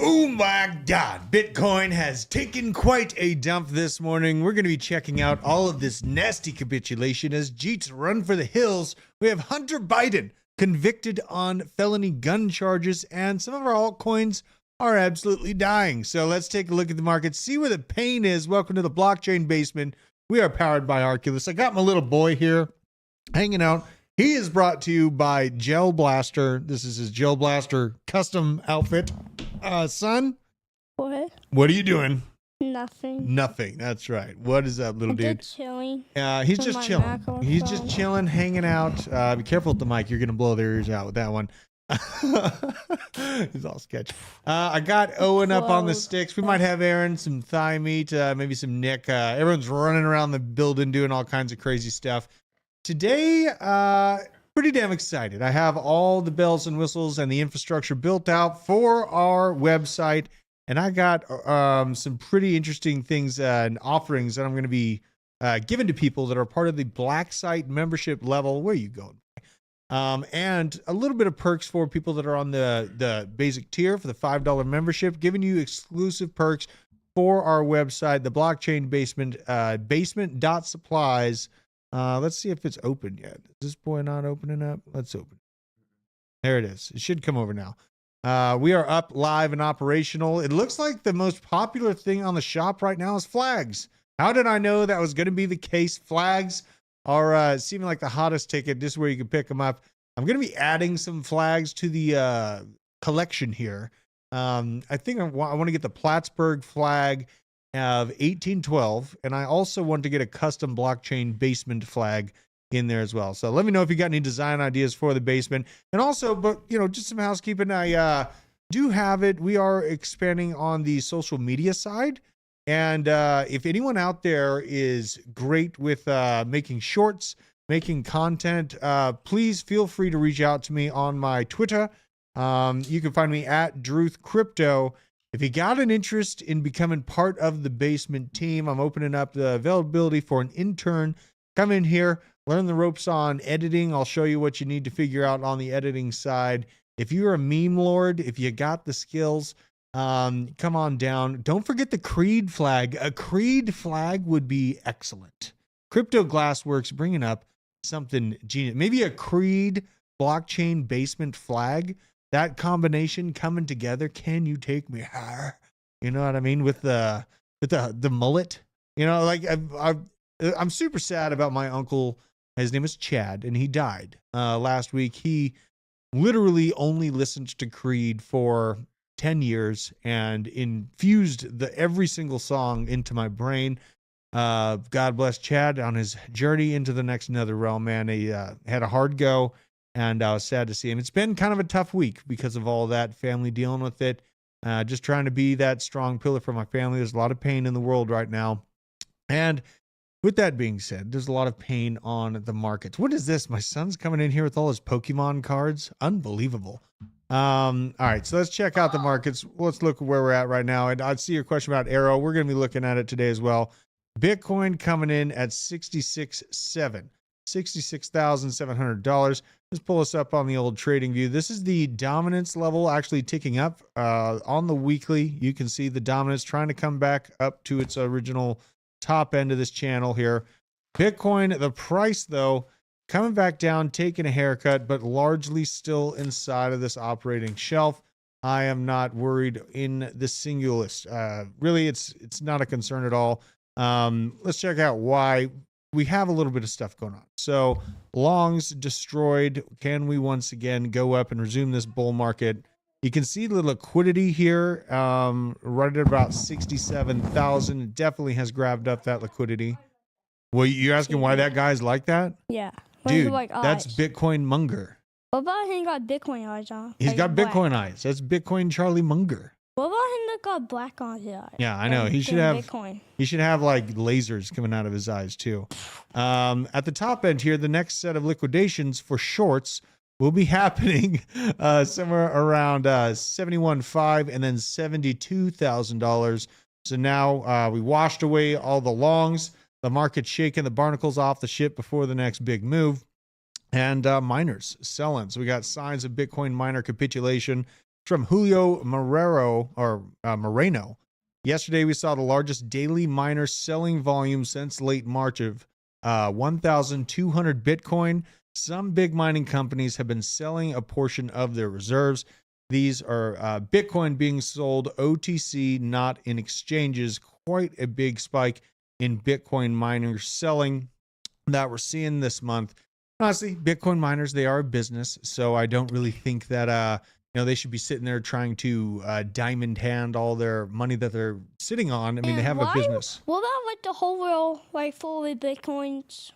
Oh my God, Bitcoin has taken quite a dump this morning. We're going to be checking out all of this nasty capitulation as Jeets run for the hills. We have Hunter Biden convicted on felony gun charges, and some of our altcoins are absolutely dying. So let's take a look at the market, see where the pain is. Welcome to the blockchain basement. We are powered by Arculus. I got my little boy here hanging out. He is brought to you by Gel Blaster. This is his Gel Blaster custom outfit. Son? What are you doing? Nothing. Nothing. That's right. What is up, little dude? Just chilling. He's just chilling. He's just chilling, hanging out. Be careful with the mic. You're going to blow their ears out with that one. He's all sketch. I got Owen up on the sticks. We might have Aaron, some thigh meat, maybe some Nick. Everyone's running around the building doing all kinds of crazy stuff. Today, pretty damn excited. I have all the bells and whistles and the infrastructure built out for our website. And I got some pretty interesting things and offerings that I'm going to be giving to people that are part of the Black Site membership level. Where are you going? And a little bit of perks for people that are on the basic tier for the $5 membership, giving you exclusive perks for our website, the blockchain basement, basement.supplies. Let's see if it's open yet. Is this boy not opening up? Let's open. There it is. It should come over now. We are up, live, and operational. It looks like the most popular thing on the shop right now is flags. How did I know that was going to be the case? Flags are seeming like the hottest ticket. This is where you can pick them up. I'm going to be adding some flags to the collection here. I think I want to get the Plattsburgh flag of 1812, and I also want to get a custom blockchain basement flag in there as well. So let me know if you got any design ideas for the basement. And also, but you know, just some housekeeping. I do have it. We are expanding on the social media side. And if anyone out there is great with making shorts, making content, please feel free to reach out to me on my Twitter. You can find me at Druth Crypto. If you got an interest in becoming part of the basement team, I'm opening up the availability for an intern. Come in here, learn the ropes on editing. I'll show you what you need to figure out on the editing side. If you're a meme lord, if you got the skills, come on down. Don't forget the Creed flag. A Creed flag would be excellent. Crypto Glassworks bringing up something genius. Maybe a Creed blockchain basement flag. That combination coming together. Can you take me higher? You know what I mean? With the mullet. You know, like I'm super sad about my uncle. His name is Chad, and he died last week. He literally only listened to Creed for 10 years and infused every single song into my brain. God bless Chad on his journey into the next nether realm, man. He had a hard go, and I was sad to see him. It's been kind of a tough week because of all that, family dealing with it, just trying to be that strong pillar for my family. There's a lot of pain in the world right now. And with that being said, there's a lot of pain on the markets. What is this? My son's coming in here with all his Pokemon cards. Unbelievable. All right, so let's check out the markets. Let's look where we're at right now. And I'd see your question about Arrow. We're going to be looking at it today as well. Bitcoin coming in at $66,700. Let's pull us up on the old trading view. This is the dominance level actually ticking up on the weekly. You can see the dominance trying to come back up to its original top end of this channel here. Bitcoin, the price though, coming back down, taking a haircut, but largely still inside of this operating shelf. I am not worried in the singulist. Really, it's not a concern at all. Let's check out why. We have a little bit of stuff going on. So longs destroyed. Can we once again go up and resume this bull market? You can see the liquidity here, right at about 67,000. It definitely has grabbed up that liquidity. Well, you're asking why that guy's like that? Yeah. Dude, like that's Bitcoin Munger. What about him got Bitcoin eyes on? He's like got black. Bitcoin eyes. That's Bitcoin Charlie Munger. What about him that got black on his eyes? Yeah, I know. He should have Bitcoin. He should have like lasers coming out of his eyes too. At the top end here, the next set of liquidations for shorts will be happening somewhere around $71,500 and then $72,000. So now we washed away all the longs. The market's shaking the barnacles off the ship before the next big move. And miners selling. So we got signs of Bitcoin miner capitulation from Julio Moreno. Yesterday, we saw the largest daily miner selling volume since late March of 1,200 Bitcoin. Some big mining companies have been selling a portion of their reserves. These are Bitcoin being sold OTC, not in exchanges. Quite a big spike in Bitcoin miners selling that we're seeing this month. Honestly, Bitcoin miners, they are a business, so I don't really think that they should be sitting there trying to diamond hand all their money that they're sitting on. I mean, they have a business. What about like the whole world like full of Bitcoins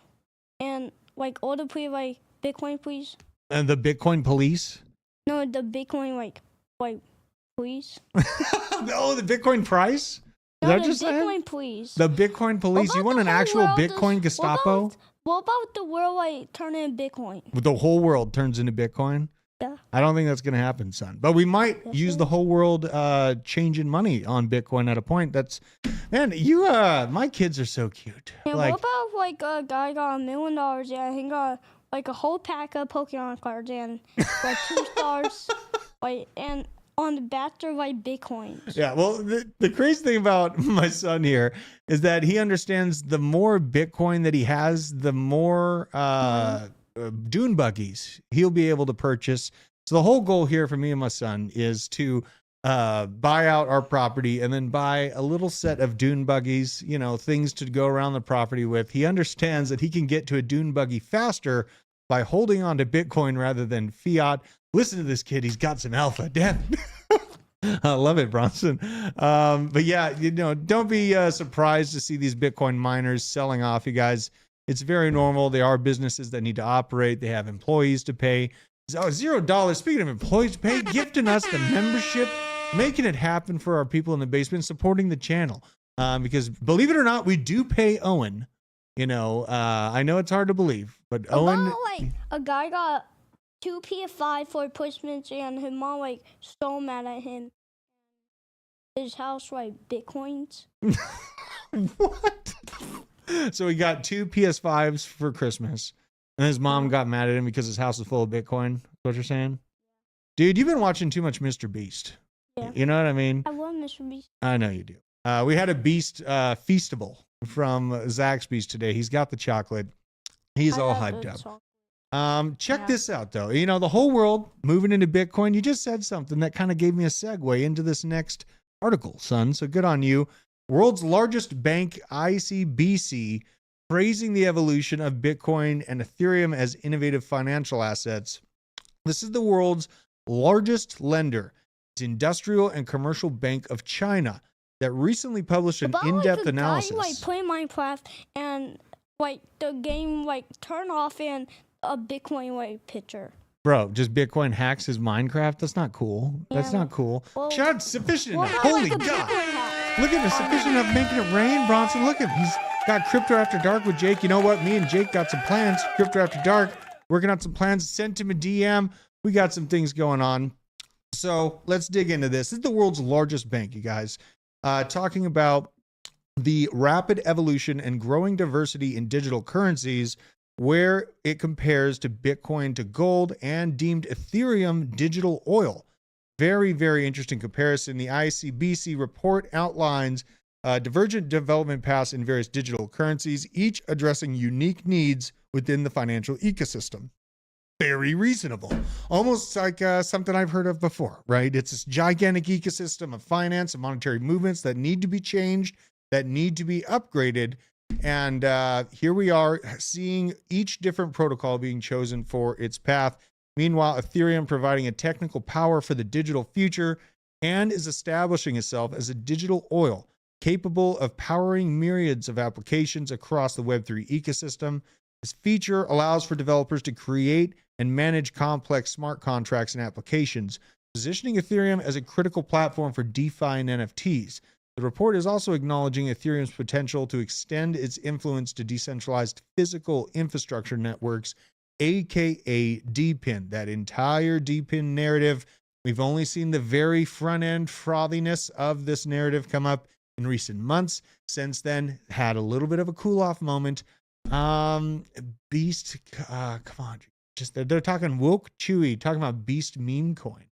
and like all the Bitcoin please? And the Bitcoin police? No, the Bitcoin like please. Oh, the Bitcoin price? No, the Bitcoin police. The Bitcoin police. You want an actual Bitcoin Gestapo? What about the world turning into Bitcoin? The whole world turns into Bitcoin? Yeah. I don't think that's going to happen, son. But we might use the whole world changing money on Bitcoin at a point. Man, my kids are so cute. And what about a guy got $1 million and he got a whole pack of Pokemon cards and 2 stars, and on the back are Bitcoins. Yeah, well, the crazy thing about my son here is that he understands the more Bitcoin that he has, the more dune buggies he'll be able to purchase. So the whole goal here for me and my son is to buy out our property and then buy a little set of dune buggies, things to go around the property with. He understands that he can get to a dune buggy faster by holding on to Bitcoin rather than fiat. Listen to this kid. He's got some alpha. Damn. I love it, Bronson. But yeah, don't be surprised to see these Bitcoin miners selling off, you guys. It's very normal. They are businesses that need to operate. They have employees to pay. $0. Speaking of employees to pay, gifting us the membership, making it happen for our people in the basement, supporting the channel. Because believe it or not, we do pay Owen. I know it's hard to believe, but Owen. A guy got 2 PS5 for Christmas and his mom so mad at him. His house Bitcoins. What? So he got 2 PS5s for Christmas, and his mom got mad at him because his house was full of Bitcoin. Is what you're saying? Dude, you've been watching too much Mr. Beast. Yeah. You know what I mean? I love Mr. Beast. I know you do. We had a Beast Feastable from Zach's Beast today. He's got the chocolate. He's all hyped up. Check this out, though. The whole world moving into Bitcoin. You just said something that kind of gave me a segue into this next article, son. So good on you. World's largest bank, ICBC, praising the evolution of Bitcoin and Ethereum as innovative financial assets. This is the world's largest lender. It's Industrial and Commercial Bank of China that recently published an in-depth analysis. Guy, playing Minecraft and the game turn off and a Bitcoin picture. Bro, just Bitcoin hacks his Minecraft? That's not cool. Yeah. That's not cool. Well, sufficient enough. Holy God. Look at him. Sufficient enough making it rain, Bronson. Look at him. He's got Crypto After Dark with Jake. You know what? Me and Jake got some plans. Crypto After Dark. Working on some plans. Sent him a DM. We got some things going on. So let's dig into this. This is the world's largest bank, you guys. Talking about the rapid evolution and growing diversity in digital currencies, where it compares to Bitcoin to gold and deemed Ethereum digital oil. Very, very interesting comparison. The ICBC report outlines divergent development paths in various digital currencies, each addressing unique needs within the financial ecosystem. Very reasonable. Almost like something I've heard of before, right? It's this gigantic ecosystem of finance and monetary movements that need to be changed, that need to be upgraded. And here we are seeing each different protocol being chosen for its path. Meanwhile, Ethereum providing a technical power for the digital future and is establishing itself as a digital oil capable of powering myriads of applications across the Web3 ecosystem. This feature allows for developers to create and manage complex smart contracts and applications, positioning Ethereum as a critical platform for DeFi and NFTs. The report is also acknowledging Ethereum's potential to extend its influence to decentralized physical infrastructure networks, aka DePIN. That entire DePIN narrative, we've only seen the very front end frothiness of this narrative come up in recent months. Since then, had a little bit of a cool off moment. Beast, come on, just they're talking woke chewy, talking about Beast meme coin.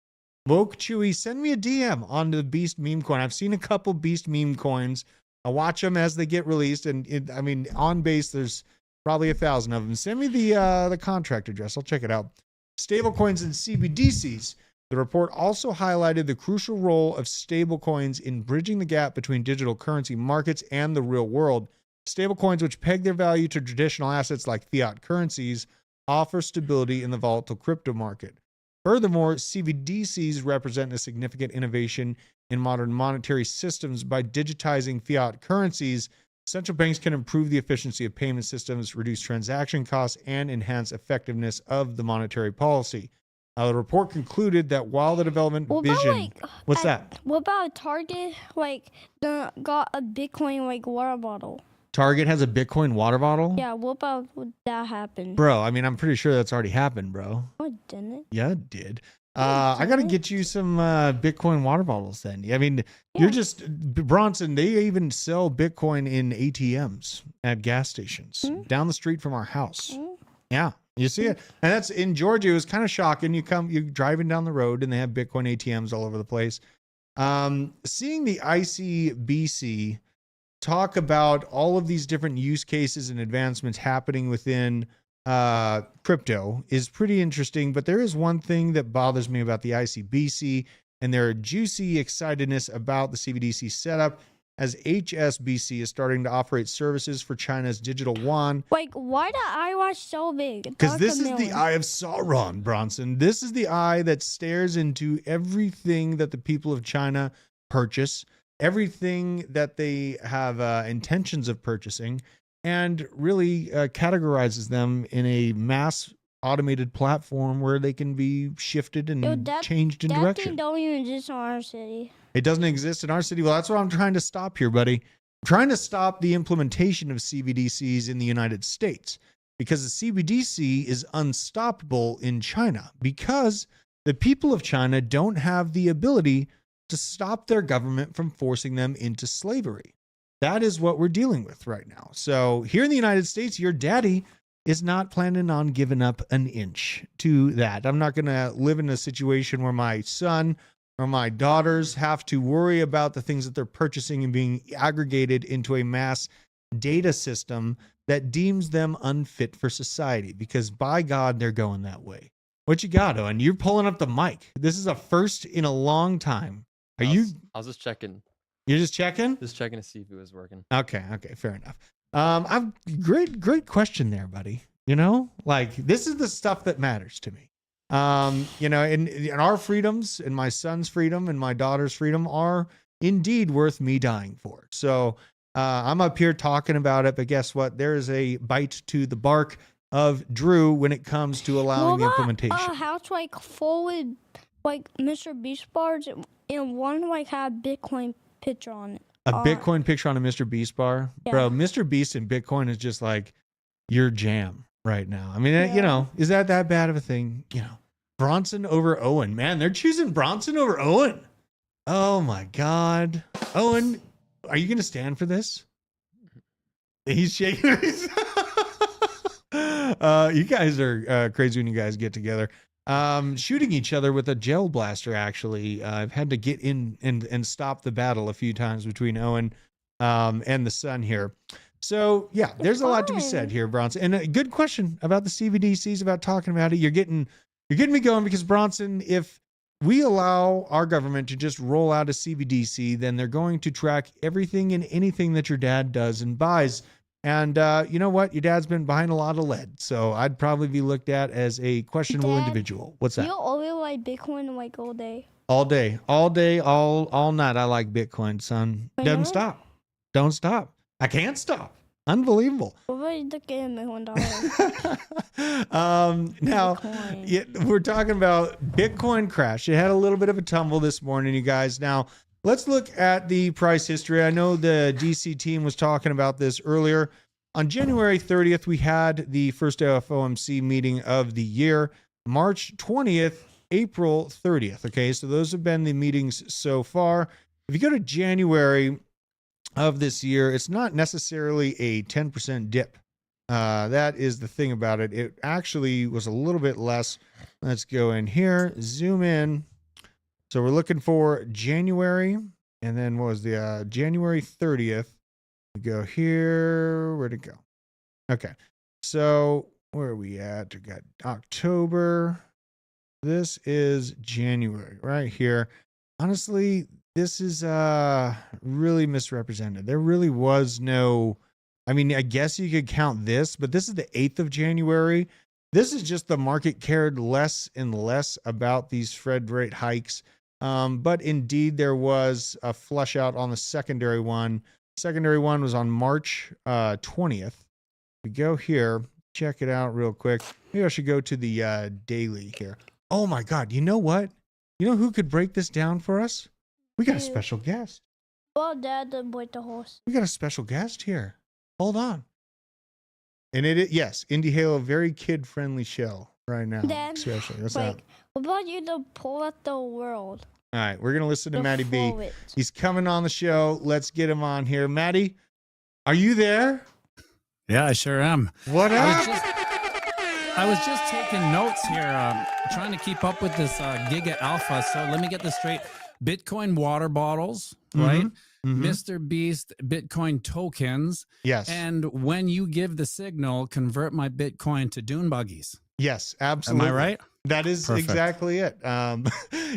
Woke Chewy, send me a DM on the Beast meme coin. I've seen a couple Beast meme coins. I watch them as they get released, and I mean, on base, there's probably 1,000 of them. Send me the contract address. I'll check it out. Stablecoins and CBDCs. The report also highlighted the crucial role of stablecoins in bridging the gap between digital currency markets and the real world. Stablecoins, which peg their value to traditional assets like fiat currencies, offer stability in the volatile crypto market. Furthermore, CBDCs represent a significant innovation in modern monetary systems. By digitizing fiat currencies, central banks can improve the efficiency of payment systems, reduce transaction costs, and enhance effectiveness of the monetary policy. The report concluded that while the development vision... What's that? What about Target, got a Bitcoin, water bottle? Target has a Bitcoin water bottle? Yeah, what about that happen? Bro, I mean, I'm pretty sure that's already happened, bro. No, it didn't. Yeah, it did. I got to get you some Bitcoin water bottles then. I mean, you're just, Bronson, they even sell Bitcoin in ATMs at gas stations down the street from our house. Yeah, you see it. And that's in Georgia. It was kind of shocking. You're driving down the road and they have Bitcoin ATMs all over the place. Seeing the ICBC talk about all of these different use cases and advancements happening within crypto is pretty interesting, but there is one thing that bothers me about the ICBC and their juicy excitedness about the CBDC setup, as HSBC is starting to operate services for China's digital yuan. Why the eye watch so big? Because this is the eye of Sauron, Bronson. This is the eye that stares into everything that the people of China purchase, everything that they have intentions of purchasing, and really categorizes them in a mass automated platform where they can be shifted and changed in direction. That thing don't even exist in our city. It doesn't exist in our city. Well, that's what I'm trying to stop here, buddy. I'm trying to stop the implementation of CBDCs in the United States, because the CBDC is unstoppable in China because the people of China don't have the ability to stop their government from forcing them into slavery. That is what we're dealing with right now. So here in the United States, your daddy is not planning on giving up an inch to that. I'm not going to live in a situation where my son or my daughters have to worry about the things that they're purchasing and being aggregated into a mass data system that deems them unfit for society, because by God, they're going that way. What you got, Owen? You're pulling up the mic. This is a first in a long time. I was just checking. You're just checking? Just checking to see if it was working. Okay, fair enough. I've great question there, buddy. You know, this is the stuff that matters to me. In our freedoms, and my son's freedom and my daughter's freedom are indeed worth me dying for. So I'm up here talking about it, but guess what? There is a bite to the bark of Drew when it comes to allowing the implementation. House full with Mr. Beast bars, and one had Bitcoin picture on it. A Bitcoin picture on a Mr. Beast bar? Yeah. Bro, Mr. Beast and Bitcoin is just your jam right now. I mean, is that bad of a thing? Bronson over Owen. Man, they're choosing Bronson over Owen. Oh my God. Owen, are you going to stand for this? He's shaking his you guys are crazy when you guys get together. Shooting each other with a gel blaster, actually. I've had to get in and stop the battle a few times between Owen and the son here. So, yeah, there's a lot to be said here, Bronson. And a good question about the CBDCs, about talking about it. You're getting me going, because, Bronson, if we allow our government to just roll out a CBDC, then they're going to track everything and anything that your dad does and buys. And you know what? Your dad's been behind a lot of lead, so I'd probably be looked at as a questionable individual. What's that? You always like Bitcoin all day. All day, all night. I like Bitcoin, son. Doesn't stop. Don't stop. I can't stop. Unbelievable. Now, we're talking about Bitcoin crash. It had a little bit of a tumble this morning, you guys. Now, let's look at the price history. I know the DC team was talking about this earlier. On January 30th, we had the first FOMC meeting of the year. March 20th, April 30th. Okay, so those have been the meetings so far. If you go to January of this year, it's not necessarily a 10% dip. That is the thing about it. It actually was a little bit less. Let's go in here, zoom in. So we're looking for January, and then what was the January 30th? We go here. Where'd it go? Okay. So where are we at? We got October. This is January right here. Honestly, this is really misrepresented. There really was no, I mean, I guess you could count this, but this is the 8th of January. This is just the market cared less and less about these Fed rate hikes. But indeed, there was a flush out on the secondary one. Secondary one was on March 20th. We go here, check it out real quick. Maybe I should go to the daily here. Oh my God. You know what? You know who could break this down for us? We got a special guest. Well, Dad did break the horse. We got a special guest here. Hold on. And yes, Indie Halo, very kid-friendly show right now. Dad, especially. What's like, up? what about you to pull out the world? All right, we're going to listen to Matty B. It. He's coming on the show. Let's get him on here. Matty, are you there? Yeah, I sure am. What up? I was just taking notes here, trying to keep up with this Giga Alpha. So let me get this straight. Bitcoin water bottles, right? Mm-hmm. Mr. Beast Bitcoin tokens. Yes. And when you give the signal, convert my Bitcoin to dune buggies. Yes, absolutely. Am I right? That is Perfect. exactly it.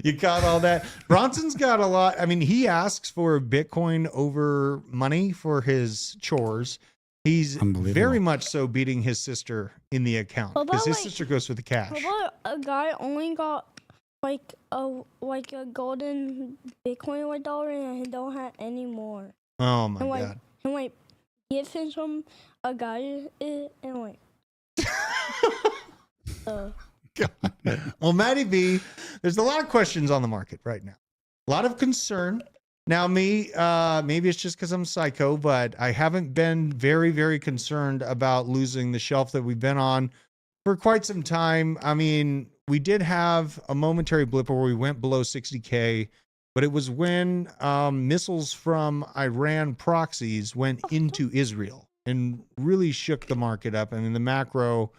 You got all that. Bronson's got a lot. I mean, he asks for Bitcoin over money for his chores. He's very much so beating his sister in the account because his sister goes for the cash. How about a guy only got like a golden Bitcoin dollar and he don't have any more? Oh my God! And like give him some a guy and like. God. Well, Matty B, there's a lot of questions on the market right now. A lot of concern. Now, me, maybe it's just because I'm psycho, but I haven't been very, very concerned about losing the shelf that we've been on for quite some time. I mean, we did have a momentary blip where we went below 60K, but it was when missiles from Iran proxies went into Israel and really shook the market up. I mean, the macro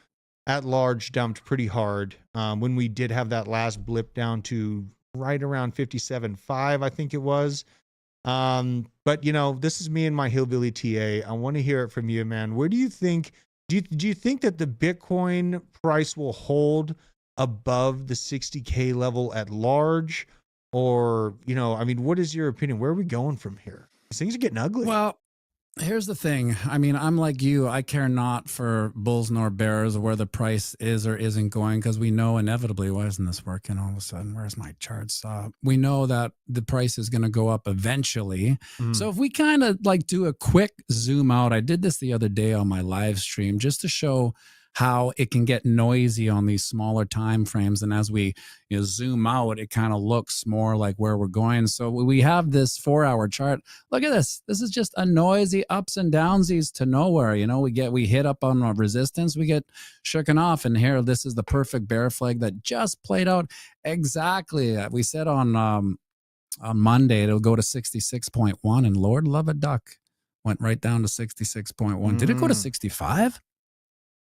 at large dumped pretty hard when we did have that last blip down to right around 57.5, I think it was. But you know, this is me and my hillbilly TA. I want to hear it from you, man. Where do you think, do you think that the Bitcoin price will hold above the 60K level at large? Or, you know, I mean, what is your opinion? Where are we going from here? These things are getting ugly. Well, here's the thing. I mean, I'm like you. I care not for bulls nor bears or where the price is or isn't going because we know inevitably, why isn't this working all of a sudden? Where's my charts? We know that the price is going to go up eventually. So if we kind of like do a quick zoom out, I did this the other day on my live stream just to show how it can get noisy on these smaller time frames. And as we zoom out, it kind of looks more like where we're going. So we have this 4-hour chart. Look at this. This is just a noisy ups and downsies to nowhere. You know, we hit up on a resistance, we get shooken off. And here, this is the perfect bear flag that just played out exactly. We said on Monday, it'll go to 66.1 and Lord love a duck went right down to 66.1. Did it go to 65?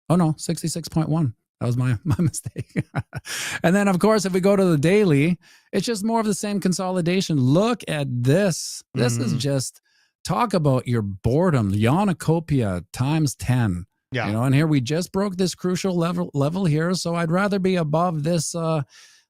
Oh, no, 66.1. That was my mistake. And then, of course, if we go to the daily, it's just more of the same consolidation. Look at this. This is just, talk about your boredom. Yanacopia times 10. Yeah. You know, and here we just broke this crucial level here. So I'd rather be above this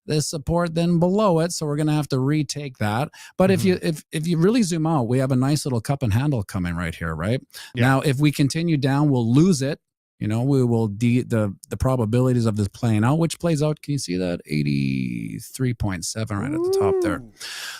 this support than below it. So we're going to have to retake that. But if you really zoom out, we have a nice little cup and handle coming right here, right? Yeah. Now, if we continue down, we'll lose it. You know, we will the probabilities of this playing out, which plays out. Can you see that? 83.7 right at the top there.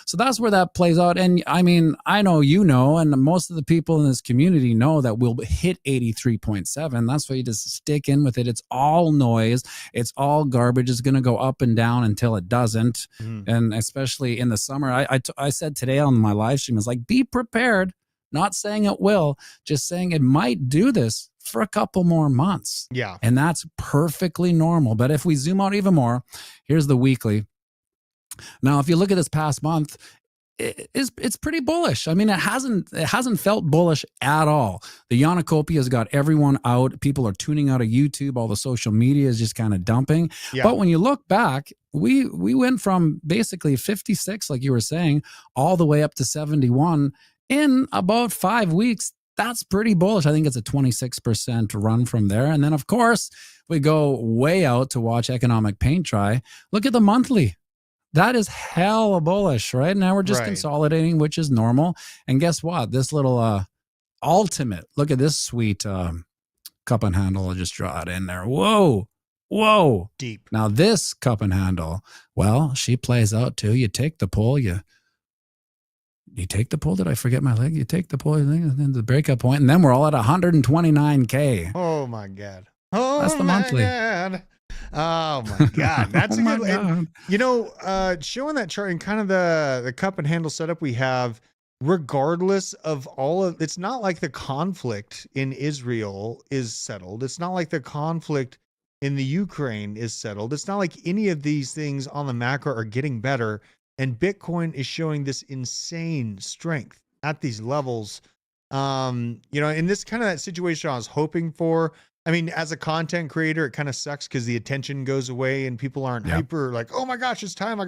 So that's where that plays out. And I mean, I know, you know, and most of the people in this community know that we'll hit 83.7. That's why you just stick in with it. It's all noise. It's all garbage. It's going to go up and down until it doesn't. And especially in the summer, I said today on my live stream, is like, be prepared. Not saying it will, just saying it might do this for a couple more months. Yeah. And that's perfectly normal. But if we zoom out even more, here's the weekly. Now, if you look at this past month, it's pretty bullish. I mean, it hasn't felt bullish at all. The Yanacopia has got everyone out. People are tuning out of YouTube. All the social media is just kind of dumping. Yeah. But when you look back, we went from basically 56, like you were saying, all the way up to 71 in about 5 weeks. That's pretty bullish. I think it's a 26% run from there. And then, of course, we go way out to watch economic paint dry. Look at the monthly. That is hella bullish, right? Now we're just consolidating, which is normal. And guess what? This little ultimate, look at this sweet cup and handle. I'll just draw it in there. Whoa. Whoa. Deep. Now this cup and handle, well, she plays out too. You take the pull, you take the pull. Did I forget my leg? You take the pull, and then the breakup point, and then we're all at 129K. Oh my God. Oh, that's the monthly. God. Oh my God. That's a good and, you know, showing that chart and kind of the cup and handle setup we have, regardless of all of, it's not like the conflict in Israel is settled. It's not like the conflict in the Ukraine is settled. It's not like any of these things on the macro are getting better. And Bitcoin is showing this insane strength at these levels. You know, in this kind of that situation I was hoping for. I mean, as a content creator, it kind of sucks because the attention goes away and people aren't hyper like, oh my gosh, it's time.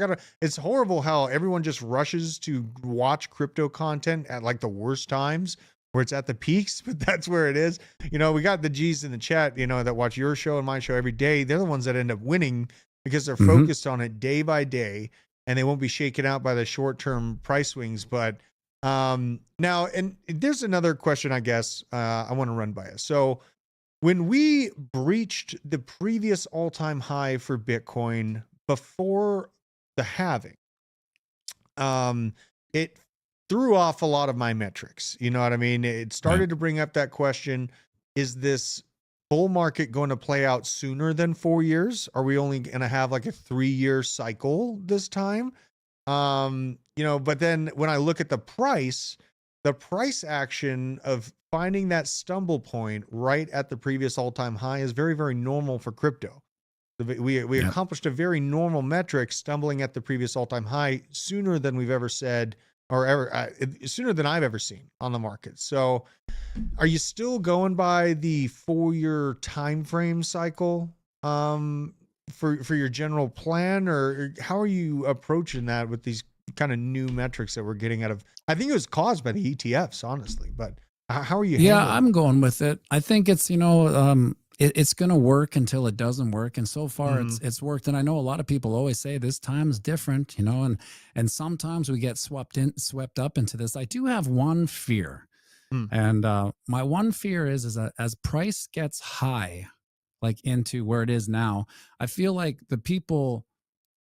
It's horrible how everyone just rushes to watch crypto content at like the worst times where it's at the peaks, but that's where it is. You know, we got the G's in the chat, you know, that watch your show and my show every day. They're the ones that end up winning because they're focused on it day by day. And they won't be shaken out by the short-term price swings. But now, and there's another question, I guess, I want to run by us. So when we breached the previous all-time high for Bitcoin before the halving, it threw off a lot of my metrics. You know what I mean? It started to bring up that question, is this bull market going to play out sooner than 4 years? Are we only going to have like a 3-year cycle this time? You know, but then when I look at the price action of finding that stumble point right at the previous all-time high is very, very normal for crypto. We accomplished a very normal metric, stumbling at the previous all-time high sooner than we've ever said, or ever sooner than I've ever seen on the market. So are you still going by the 4-year time frame cycle for your general plan, or how are you approaching that with these kind of new metrics that we're getting out of? I think it was caused by the ETFs, honestly, but how are you? Yeah, I'm going with it. I think it's, you know, it's going to work until it doesn't work. And so far it's worked. And I know a lot of people always say this time's different, you know, and sometimes we get swept up into this. I do have one fear. And my one fear is that as price gets high, like into where it is now, I feel like the people,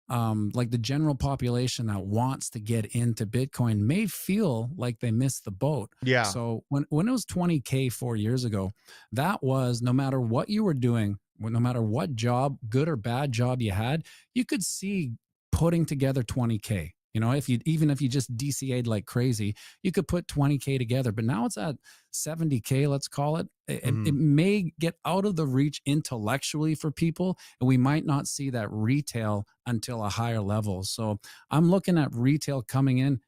like the general population that wants to get into Bitcoin may feel like they missed the boat. Yeah. So when it was 20K 4 years ago, that was no matter what you were doing, no matter what job, good or bad job you had, you could see putting together 20K. You know, even if you just DCA'd like crazy, you could put 20K together. But now it's at 70K, let's call it. It may get out of the reach intellectually for people, and we might not see that retail until a higher level. So I'm looking at retail coming in.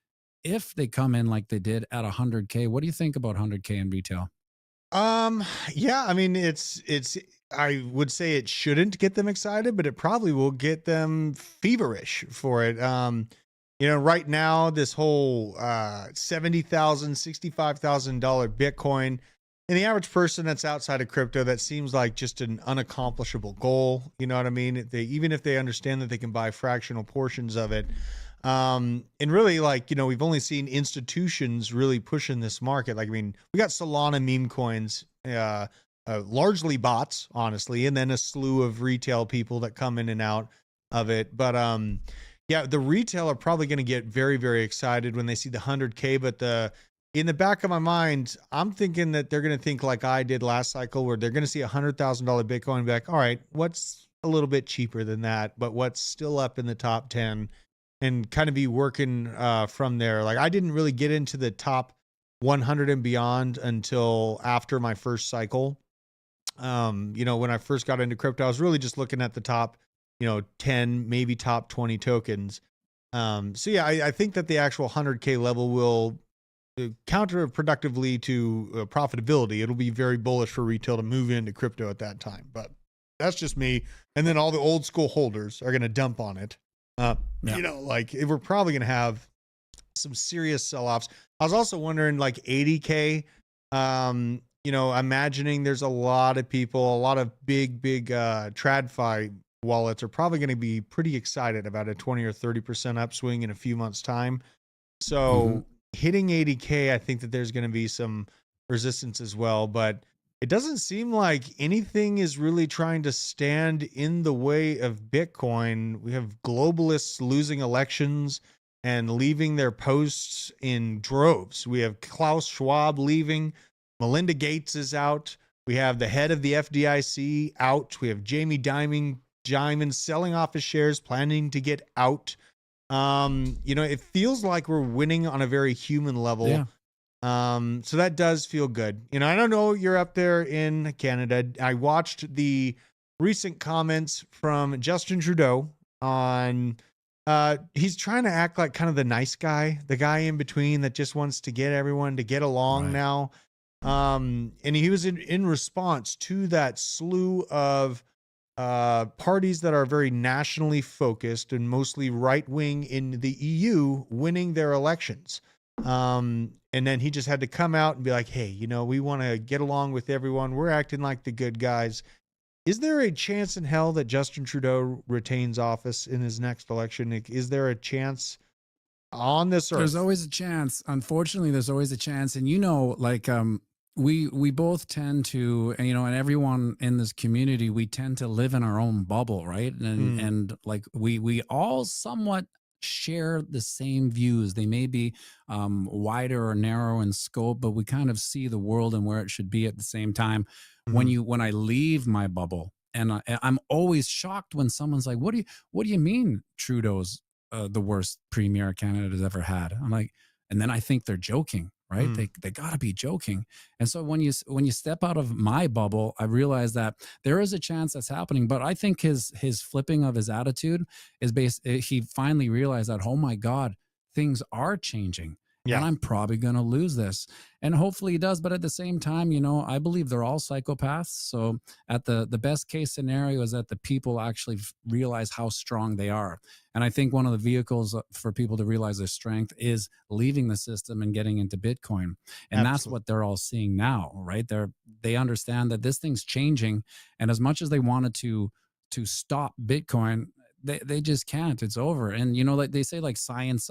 If they come in like they did at 100K, what do you think about 100K in retail? Yeah, I mean, it's I would say it shouldn't get them excited, but it probably will get them feverish for it. You know, right now, this whole $70,000, $65,000 Bitcoin, and the average person that's outside of crypto, that seems like just an unaccomplishable goal. You know what I mean? Even if they understand that they can buy fractional portions of it. And really, like, you know, we've only seen institutions really pushing this market. Like, I mean, we got Solana meme coins, largely bots, honestly, and then a slew of retail people that come in and out of it. But yeah, the retail are probably going to get very, very excited when they see the 100K. But in the back of my mind, I'm thinking that they're going to think like I did last cycle, where they're going to see $100,000 Bitcoin and be like, all right, what's a little bit cheaper than that, but what's still up in the top 10, and kind of be working from there. Like, I didn't really get into the top 100 and beyond until after my first cycle. You know, when I first got into crypto, I was really just looking at the top, 10, maybe top 20 tokens. So yeah, I think that the actual 100K level will counterproductively to profitability. It'll be very bullish for retail to move into crypto at that time, but that's just me. And then all the old school holders are going to dump on it. Yeah. You know, like we're probably going to have some serious sell-offs. I was also wondering, like 80K, you know, imagining there's a lot of people, a lot of big TradFi wallets are probably going to be pretty excited about a 20 or 30% upswing in a few months time. So hitting 80K, I think that there's going to be some resistance as well, but it doesn't seem like anything is really trying to stand in the way of Bitcoin. We have globalists losing elections and leaving their posts in droves. We have Klaus Schwab leaving. Melinda Gates is out. We have the head of the FDIC out. We have Jamie Dimon selling off his shares, planning to get out. You know, it feels like we're winning on a very human level. Yeah. So that does feel good. You know, I don't know, you're up there in Canada. I watched the recent comments from Justin Trudeau on he's trying to act like kind of the nice guy, the guy in between that just wants to get everyone to get along now. And he was in response to that slew of parties that are very nationally focused and mostly right wing in the EU winning their elections. And then he just had to come out and be like, hey, you know, we want to get along with everyone. We're acting like the good guys. Is there a chance in hell that Justin Trudeau retains office in his next election? Is there a chance on this earth? There's always a chance. Unfortunately, there's always a chance. And, you know, like, we both tend to, and, you know, and everyone in this community, we tend to live in our own bubble, right? And like we all somewhat share the same views. They may be wider or narrow in scope, but we kind of see the world and where it should be at the same time. When I leave my bubble, and I'm always shocked when someone's like, what do you mean Trudeau's the worst premier Canada's ever had? I'm like, and then I think they're joking, right? They gotta be joking. And so when you step out of my bubble, I realize that there is a chance that's happening. But I think his flipping of his attitude is he finally realized that, oh my God, things are changing. Yeah. And I'm probably going to lose this. And hopefully he does. But at the same time, you know, I believe they're all psychopaths. So at the best case scenario is that the people actually realize how strong they are. And I think one of the vehicles for people to realize their strength is leaving the system and getting into Bitcoin. And that's what they're all seeing now, right? They understand that this thing's changing. And as much as they wanted to stop Bitcoin, they just can't. It's over. And, you know, like they say, like science,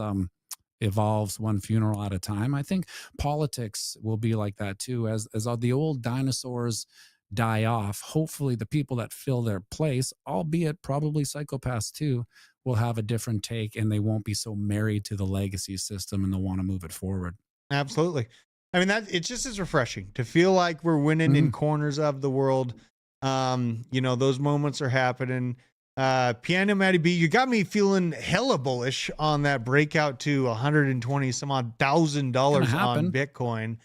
evolves one funeral at a time. I think politics will be like that too. As the old dinosaurs die off, hopefully the people that fill their place, albeit probably psychopaths too, will have a different take and they won't be so married to the legacy system and they'll want to move it forward. Absolutely. I mean, that it just is refreshing to feel like we're winning in corners of the world. You know, those moments are happening. Piano Matty B, you got me feeling hella bullish on that breakout to 120 some odd $1,000 on Bitcoin.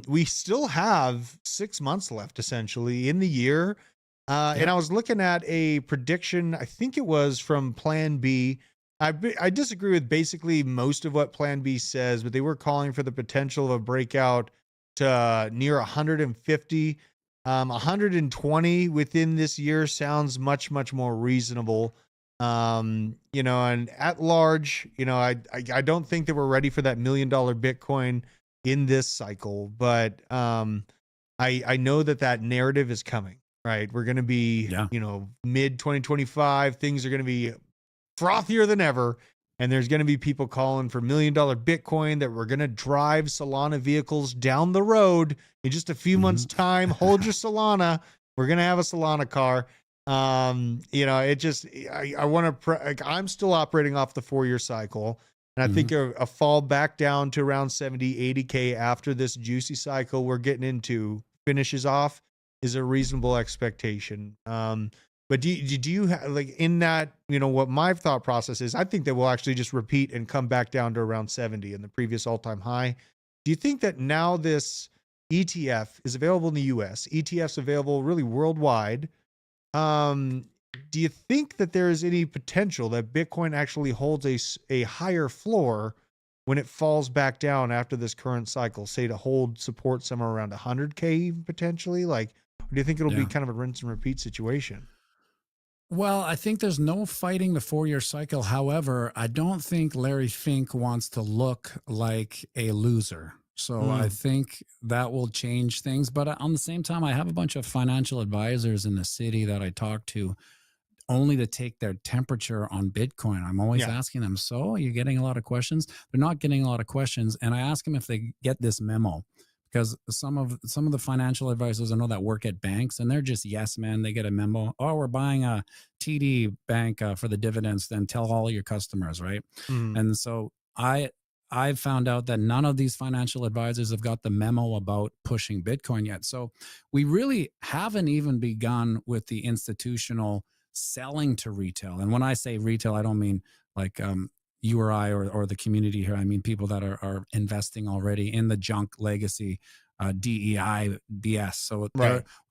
We still have 6 months left essentially in the year. And I was looking at a prediction, I think it was from Plan B. I disagree with basically most of what Plan B says, but they were calling for the potential of a breakout to near 150. 120 within this year sounds much more reasonable. You know, and at large, you know, I don't think that we're ready for that $1 million Bitcoin in this cycle, but I know that narrative is coming, right? We're going to be, you know, mid 2025, things are going to be frothier than ever. And there's going to be people calling for $1 million Bitcoin, that we're going to drive Solana vehicles down the road in just a few months' time. Hold your Solana. We're going to have a Solana car. You know, it just, I want to, I'm still operating off the 4-year cycle. And I think a fall back down to around 70, 80K after this juicy cycle we're getting into finishes off is a reasonable expectation. But do you have, like, in that, you know, what my thought process is, I think that we'll actually just repeat and come back down to around 70 in the previous all-time high. Do you think that now this ETF is available in the US, ETFs available really worldwide? Do you think that there is any potential that Bitcoin actually holds a higher floor when it falls back down after this current cycle, say to hold support somewhere around 100K potentially? Like, or do you think it'll be kind of a rinse and repeat situation? Well, I think there's no fighting the 4-year cycle. However, I don't think Larry Fink wants to look like a loser. So I think that will change things. But on the same time, I have a bunch of financial advisors in the city that I talk to only to take their temperature on Bitcoin. I'm always asking them, so are you getting a lot of questions? They're not getting a lot of questions. And I ask them if they get this memo, because some of the financial advisors I know that work at banks, and they're just yes man. They get a memo. Oh, we're buying a TD Bank for the dividends. Then tell all your customers, right? And so I found out that none of these financial advisors have got the memo about pushing Bitcoin yet. So we really haven't even begun with the institutional selling to retail. And when I say retail, I don't mean like you or I or the community here. I mean people that are investing already in the junk legacy DEI BS. So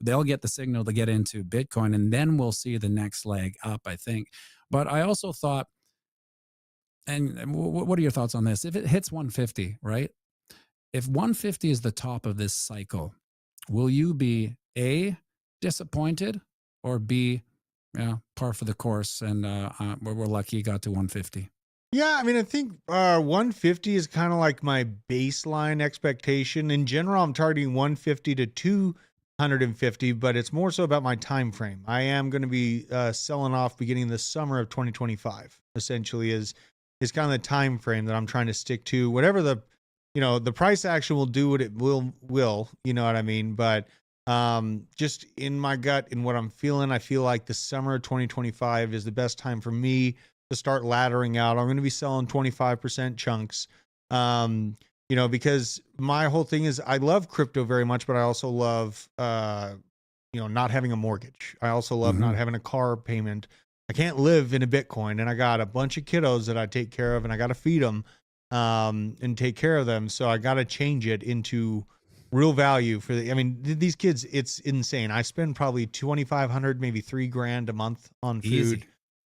they'll get the signal to get into Bitcoin, and then we'll see the next leg up, I think. But I also thought, and what are your thoughts on this? If it hits 150, right? If 150 is the top of this cycle, will you be A, disappointed, or B, par for the course, and we're lucky you got to 150? Yeah, I mean, I think 150 is kind of like my baseline expectation. In general, I'm targeting 150 to 250, but it's more so about my time frame. I am going to be selling off beginning the summer of 2025. Essentially, is kind of the time frame that I'm trying to stick to. Whatever the price action will do what it will, you know what I mean? But just in my gut and what I'm feeling, I feel like the summer of 2025 is the best time for me to start laddering out. I'm going to be selling 25% chunks, because my whole thing is I love crypto very much, but I also love, not having a mortgage. I also love not having a car payment. I can't live in a Bitcoin, and I got a bunch of kiddos that I take care of, and I got to feed them and take care of them. So I got to change it into real value for these kids. It's insane. I spend probably $2,500, maybe $3,000 a month on food. Easy.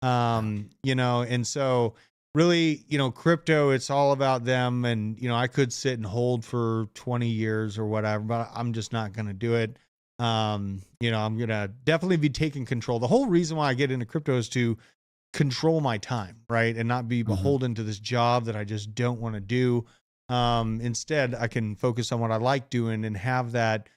And so really, crypto, it's all about them. And, I could sit and hold for 20 years or whatever, but I'm just not going to do it. I'm going to definitely be taking control. The whole reason why I get into crypto is to control my time, right? And not be beholden to this job that I just don't want to do. Instead, I can focus on what I like doing and have that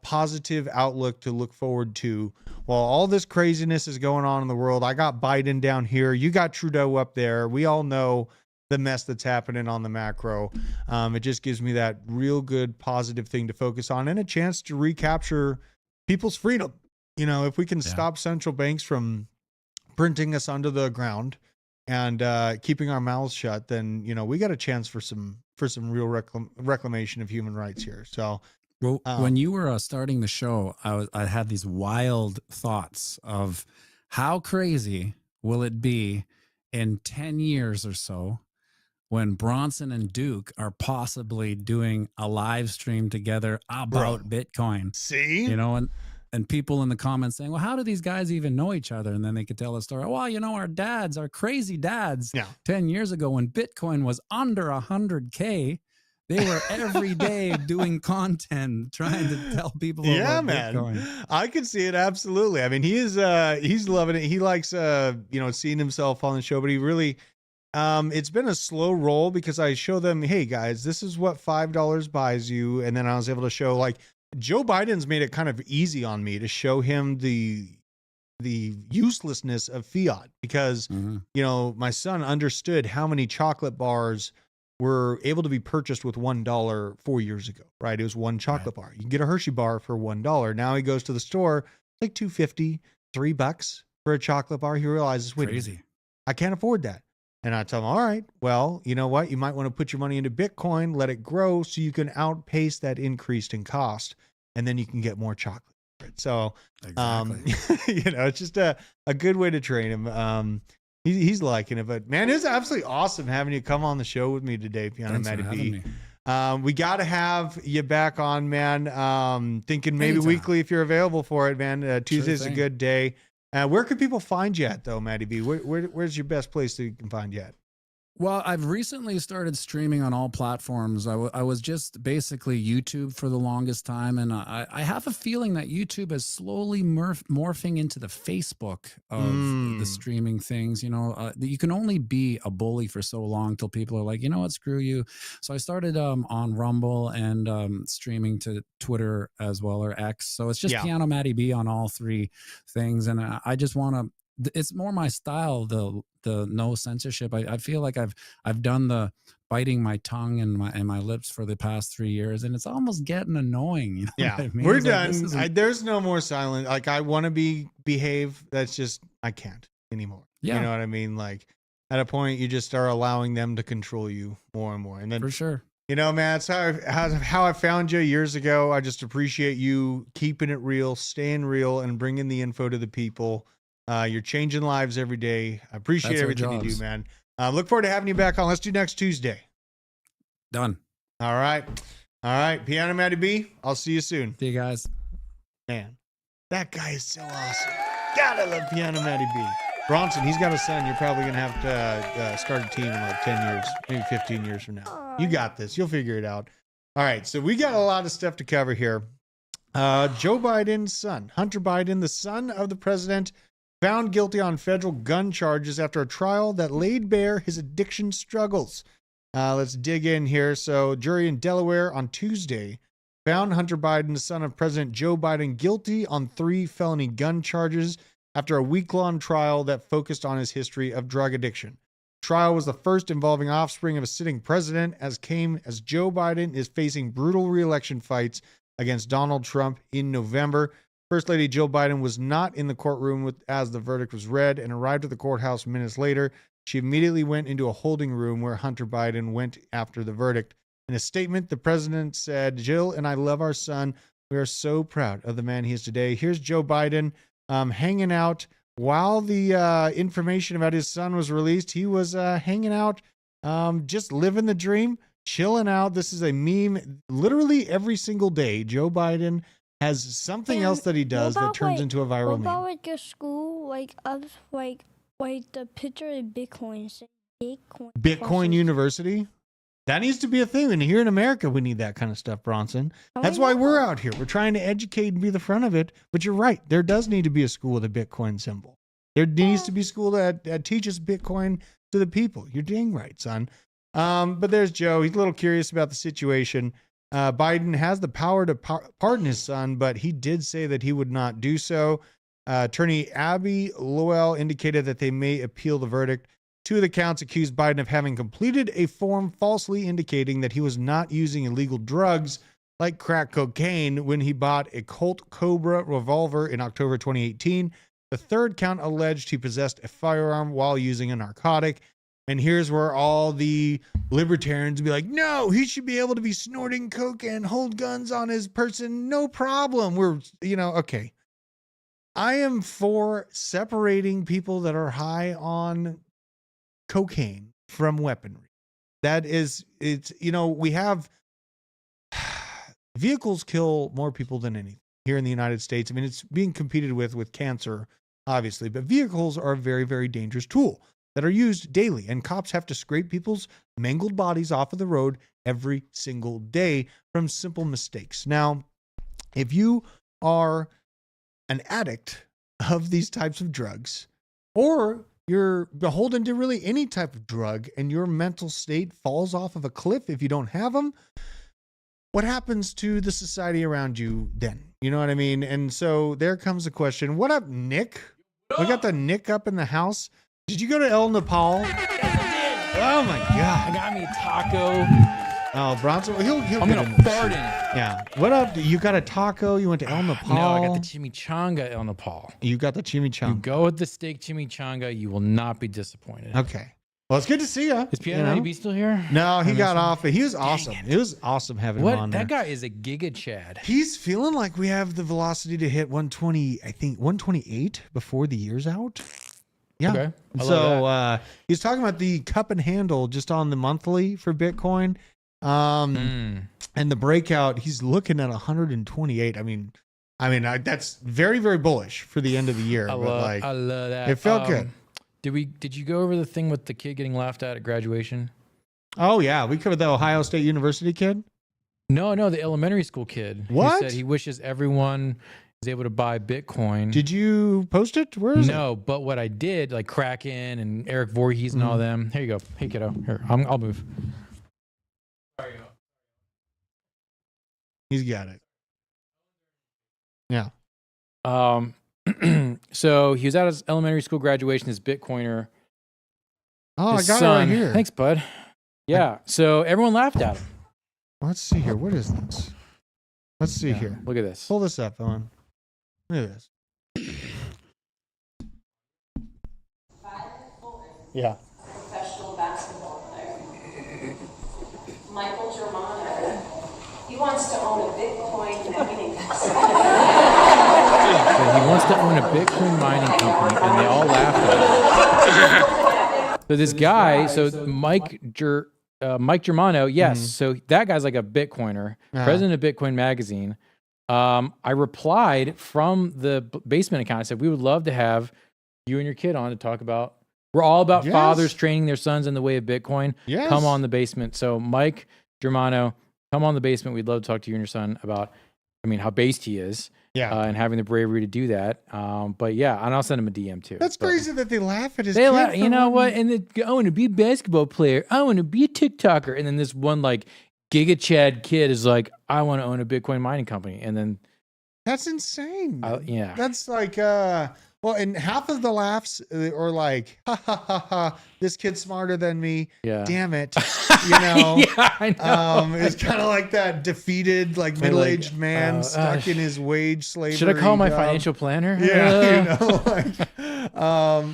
positive outlook to look forward to while all this craziness is going on in the world. I got Biden down here. You got Trudeau up there. We all know the mess that's happening on the macro. It just gives me that real good positive thing to focus on and a chance to recapture people's freedom. If we can stop central banks from printing us under the ground and keeping our mouths shut, then, we got a chance for some real reclamation of human rights here. So, well, when you were starting the show, I had these wild thoughts of how crazy will it be in 10 years or so when Bronson and Duke are possibly doing a live stream together about Bitcoin. See? And people in the comments saying, well, how do these guys even know each other? And then they could tell a story. Well, our crazy dads 10 years ago when Bitcoin was under 100K, they were every day doing content, trying to tell people about Bitcoin. I could see it. Absolutely. I mean, he's loving it. He likes, seeing himself on the show, but he really, it's been a slow roll because I show them, hey guys, this is what $5 buys you. And then I was able to show, like, Joe Biden's made it kind of easy on me to show him the uselessness of fiat because, my son understood how many chocolate bars were able to be purchased with $1 4 years ago, right? It was one chocolate bar. You can get a Hershey bar for $1. Now he goes to the store, like $2.50, $3 for a chocolate bar. He realizes, wait, crazy. I can't afford that. And I tell him, all right, well, you know what? You might want to put your money into Bitcoin, let it grow so you can outpace that increase in cost, and then you can get more chocolate. So, it's just a good way to train him. He's liking it, but man, it's absolutely awesome having you come on the show with me today, Piano Matty B. We got to have you back on, man. Thinking maybe anytime. Weekly if you're available for it, man. Tuesday's a good day. Where can people find you at, though, Matty B? Where's your best place that you can find you at? Well, I've recently started streaming on all platforms. I was just basically YouTube for the longest time. And I have a feeling that YouTube is slowly morphing into the Facebook of the streaming things. You know, you can only be a bully for so long till people are like, you know what, screw you. So I started on Rumble and streaming to Twitter as well, or X. So it's just Piano Matty B on all three things. And I just want to, it's more my style, the no censorship. I feel like I've done the biting my tongue and my lips for the past 3 years, and it's almost getting annoying. You know what I mean? We're it's done. Like, there's no more silence. Like, I want to behave. That's just, I can't anymore. Yeah. You know what I mean? Like, at a point, you just are allowing them to control you more and more. And then, for sure. You know, man, it's how I found you years ago. I just appreciate you keeping it real, staying real, and bringing the info to the people. You're changing lives every day. I appreciate everything you do, man. Look forward to having you back on. Let's do next Tuesday. Done. All right. Piano Matty B, I'll see you soon. See you guys. Man, that guy is so awesome. God, I love Piano Matty B. Bronson, he's got a son. You're probably going to have to start a team in like 10 years, maybe 15 years from now. You got this. You'll figure it out. All right. So we got a lot of stuff to cover here. Joe Biden's son, Hunter Biden, the son of the president, found guilty on federal gun charges after a trial that laid bare his addiction struggles. Let's dig in here. So, jury in Delaware on Tuesday found Hunter Biden, the son of President Joe Biden, guilty on 3 felony gun charges after a week-long trial that focused on his history of drug addiction. The trial was the first involving offspring of a sitting president, as Joe Biden is facing brutal re-election fights against Donald Trump in November. First Lady Jill Biden was not in the courtroom as the verdict was read and arrived at the courthouse minutes later. She immediately went into a holding room where Hunter Biden went after the verdict. In a statement, the president said, "Jill and I love our son. We are so proud of the man he is today." Here's Joe Biden hanging out. While the information about his son was released, he was hanging out, just living the dream, chilling out. This is a meme literally every single day. Joe Biden has something else that he does that turns into a viral meme. What about like a school like the picture of Bitcoin? Bitcoin University? That needs to be a thing. And here in America, we need that kind of stuff, Bronson. That's why we're out here. We're trying to educate and be the front of it. But you're right. There does need to be a school with a Bitcoin symbol. There needs to be a school that teaches Bitcoin to the people. You're dang right, son. But there's Joe. He's a little curious about the situation. Biden has the power to pardon his son, but he did say that he would not do so. Attorney Abby Lowell indicated that they may appeal the verdict. 2 of the counts accused Biden of having completed a form falsely indicating that he was not using illegal drugs like crack cocaine when he bought a Colt Cobra revolver in October 2018. The 3rd count alleged he possessed a firearm while using a narcotic. And here's where all the libertarians be like, no, he should be able to be snorting coke and hold guns on his person. No problem. Okay. I am for separating people that are high on cocaine from weaponry. We have vehicles kill more people than anything here in the United States. I mean, it's being competed with cancer, obviously, but vehicles are a very, very dangerous tool that are used daily, and cops have to scrape people's mangled bodies off of the road every single day from simple mistakes. Now, if you are an addict of these types of drugs, or you're beholden to really any type of drug and your mental state falls off of a cliff if you don't have them, what happens to the society around you then? You know what I mean? And so there comes the question. What up, Nick? We got the Nick up in the house. Did you go to El Nepal? Oh my God. I got me a taco. Oh, Bronson, he'll I'm get gonna in fart in it. Yeah. What up? You got a taco? You went to El Nepal? No, I got the chimichanga El Nepal. You got the chimichanga. You go with the steak chimichanga, you will not be disappointed. Okay. Well, it's good to see you. Is Piano B still here? No, he got off, but he was awesome. It was awesome having him on there. That guy is a giga Chad. He's feeling like we have the velocity to hit 120, I think 128 before the year's out. Yeah. Okay. So he's talking about the cup and handle just on the monthly for Bitcoin. And the breakout, he's looking at 128. I mean, that's very, very bullish for the end of the year. I love that. It felt good. Did you go over the thing with the kid getting laughed at graduation? Oh yeah, we covered the Ohio State University kid. No, the elementary school kid. What? He said he wishes everyone is able to buy Bitcoin. Did you post it? Where is it? No, but what I did, like Kraken and Eric Voorhees and all them. Here you go. Hey, kiddo. Here, I'll move. There you go. He's got it. Yeah. So he was at his elementary school graduation, his Bitcoiner. Oh, his I got son. it right here. Thanks, bud. Yeah. So everyone laughed at him. Let's see here. What is this? Let's see here. Look at this. Pull this up, Owen. Look at this. Yeah. Professional basketball player. Michael Germano. He wants to own a Bitcoin mining company. So he wants to own a Bitcoin mining company, and they all laughed at him. So this guy, Mike Germano, yes. So that guy's like a Bitcoiner, president of Bitcoin Magazine. I replied from the basement account. I said, we would love to have you and your kid on to talk about. We're all about fathers training their sons in the way of Bitcoin. Yes. Come on the basement. So Mike Germano, come on the basement. We'd love to talk to you and your son about, how based he is. Yeah. And having the bravery to do that. But yeah, and I'll send him a DM too. That's crazy that they laugh at his They kid. laugh, you know what? And I want to be a basketball player. I want to be a TikToker. And then this one like Giga Chad kid is like, I want to own a Bitcoin mining company. And then That's insane. yeah. That's like, well, and half of the laughs are like, ha ha ha ha, this kid's smarter than me. Yeah. Damn it. You know? Yeah, I know. It's kind of like that defeated, like middle-aged man stuck in his wage slavery. Should I call my job. financial planner? Yeah,